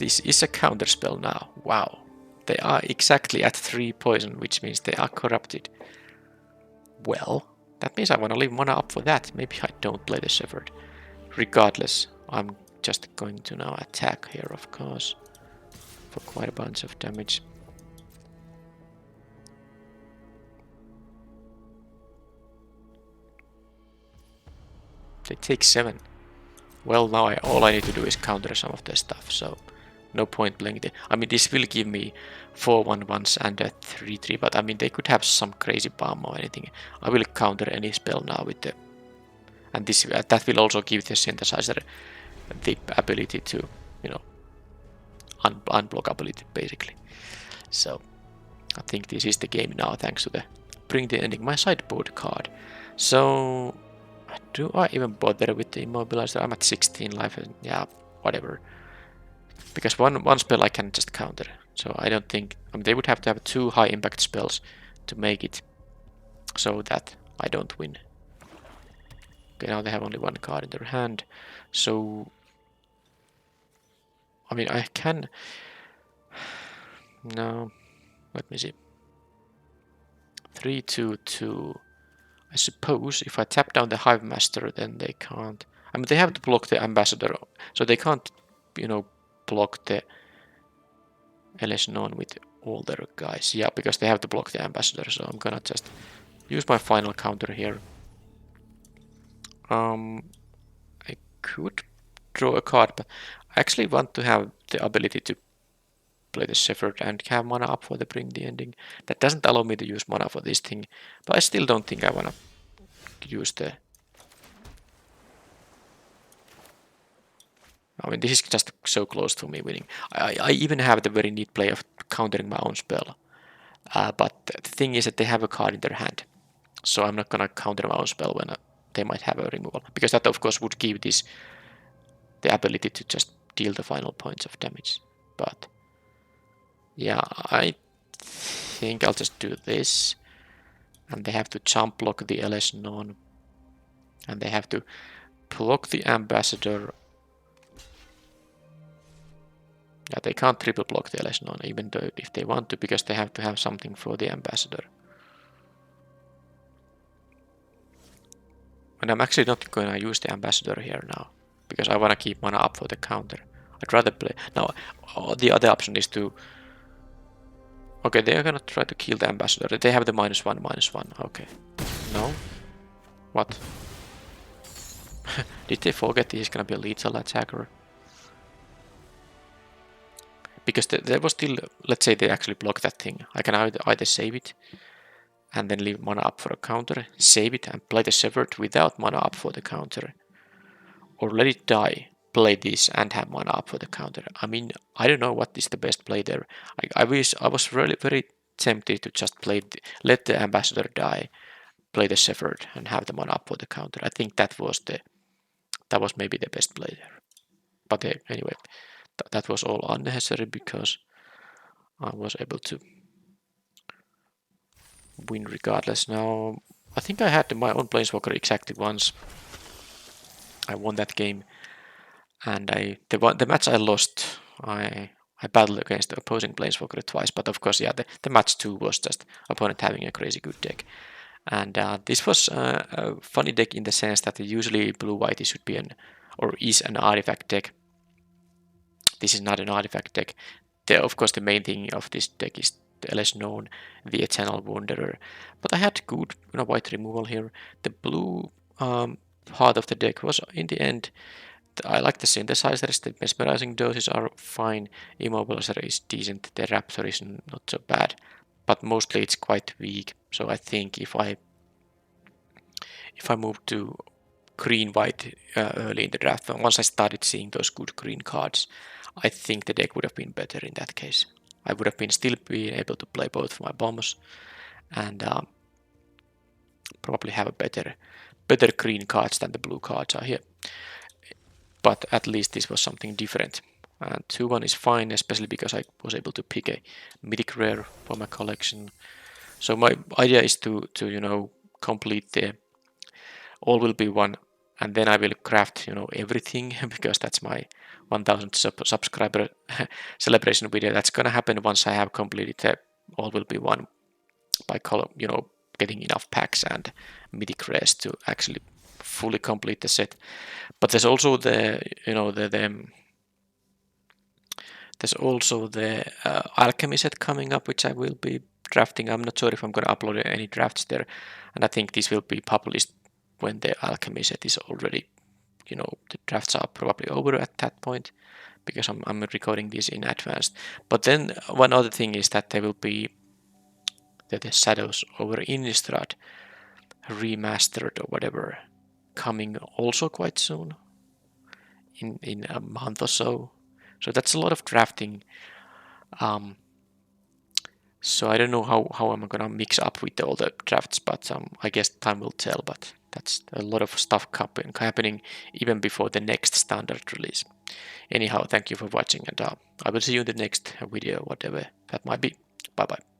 [SPEAKER 1] this is a counter spell now. Wow. They are exactly at 3 poison, which means they are corrupted. Well, that means I want to leave mana up for that. Maybe I don't play the Shepherd. Regardless, I'm just going to now attack here, of course, for quite a bunch of damage. They take 7. Well, now all I need to do is counter some of their stuff, so no point playing it. I mean, this will give me 4 1/1s and a 3/3, but I mean, they could have some crazy bomb or anything. I will counter any spell now with the... And this that will also give the synthesizer the ability to, you know, unblockability, basically. So, I think this is the game now, thanks to the Bring the Ending, my sideboard card. So, do I even bother with the Immobilizer? I'm at 16 life, and yeah, whatever. Because one spell I can just counter. So I don't think... I mean, they would have to have 2 high impact spells to make it so that I don't win. Okay, now they have only 1 card in their hand. So... I mean, I can... No... Let me see. 3/2/2. I suppose if I tap down the Hive Master, then they can't... I mean, they have to block the Ambassador, so they can't, you know, block the LS known with all their guys. Yeah, because they have to block the Ambassador, so I'm gonna just use my final counter here. I could draw a card, but I actually want to have the ability to play the Shepherd and have mana up for the Bring the Ending. That doesn't allow me to use mana for this thing, but I still don't think I want to use the... I mean, this is just so close to me winning. I even have the very neat play of countering my own spell. But the thing is that they have a card in their hand. So I'm not gonna counter my own spell when they might have a removal. Because that of course would give this the ability to just deal the final points of damage. But yeah, I think I'll just do this. And they have to jump block the LS non. And they have to block the Ambassador. Yeah, they can't triple block the LS non, even though if they want to, because they have to have something for the Ambassador. And I'm actually not going to use the Ambassador here now, because I want to keep mana up for the counter. I'd rather play... Now, the other option is to... Okay, they're going to try to kill the Ambassador. They have the -1/-1. Okay. No? What? Did they forget he's going to be a lethal attacker? Because there was still... Let's say they actually block that thing. I can either save it and then leave mana up for a counter, save it and play the Shepherd without mana up for the counter. Or let it die, play this and have mana up for the counter. I mean, I don't know what is the best play there. I was really very tempted to just let the Ambassador die, play the Shepherd and have the mana up for the counter. I think that was maybe the best play there. But anyway, that was all unnecessary because I was able to win regardless. Now, I think I had my own Planeswalker exactly once. I won that game, and the match I lost, I battled against the opposing Planeswalker twice, but of course, yeah, the match 2 was just opponent having a crazy good deck. And this was a funny deck in the sense that usually blue-white should be is an artifact deck. This is not an artifact deck. Of course, the main thing of this deck is the LS known, the Eternal Wanderer. But I had good white removal here. The blue part of the deck was, in the end, I like the synthesizers. The mesmerizing doses are fine. Immobilizer is decent. The Raptor is not so bad. But mostly it's quite weak. So I think if I move to green-white early in the draft, once I started seeing those good green cards, I think the deck would have been better in that case. I would have still been able to play both my bombs and probably have a better green cards than the blue cards are here. But at least this was something different. And 2/1 is fine, especially because I was able to pick a mythic rare for my collection. So my idea is to complete the all will be one and then I will craft, everything because that's my 1000 subscriber celebration video. That's gonna happen once I have completed the all will be one by getting enough packs and mythic rares to actually fully complete the set. But there's also the there's also the alchemy set coming up, which I will be drafting. I'm not sure if I'm going to upload any drafts there, and I think this will be published when the alchemy set is already, the drafts are probably over at that point because I'm recording this in advance. But then one other thing is that there will be the Shadows over Innistrad remastered or whatever coming also quite soon in a month or so. So that's a lot of drafting. So I don't know how I'm gonna mix up with all the drafts, but I guess time will tell. But that's a lot of stuff happening even before the next standard release. Anyhow, thank you for watching, and I will see you in the next video, whatever that might be. Bye bye.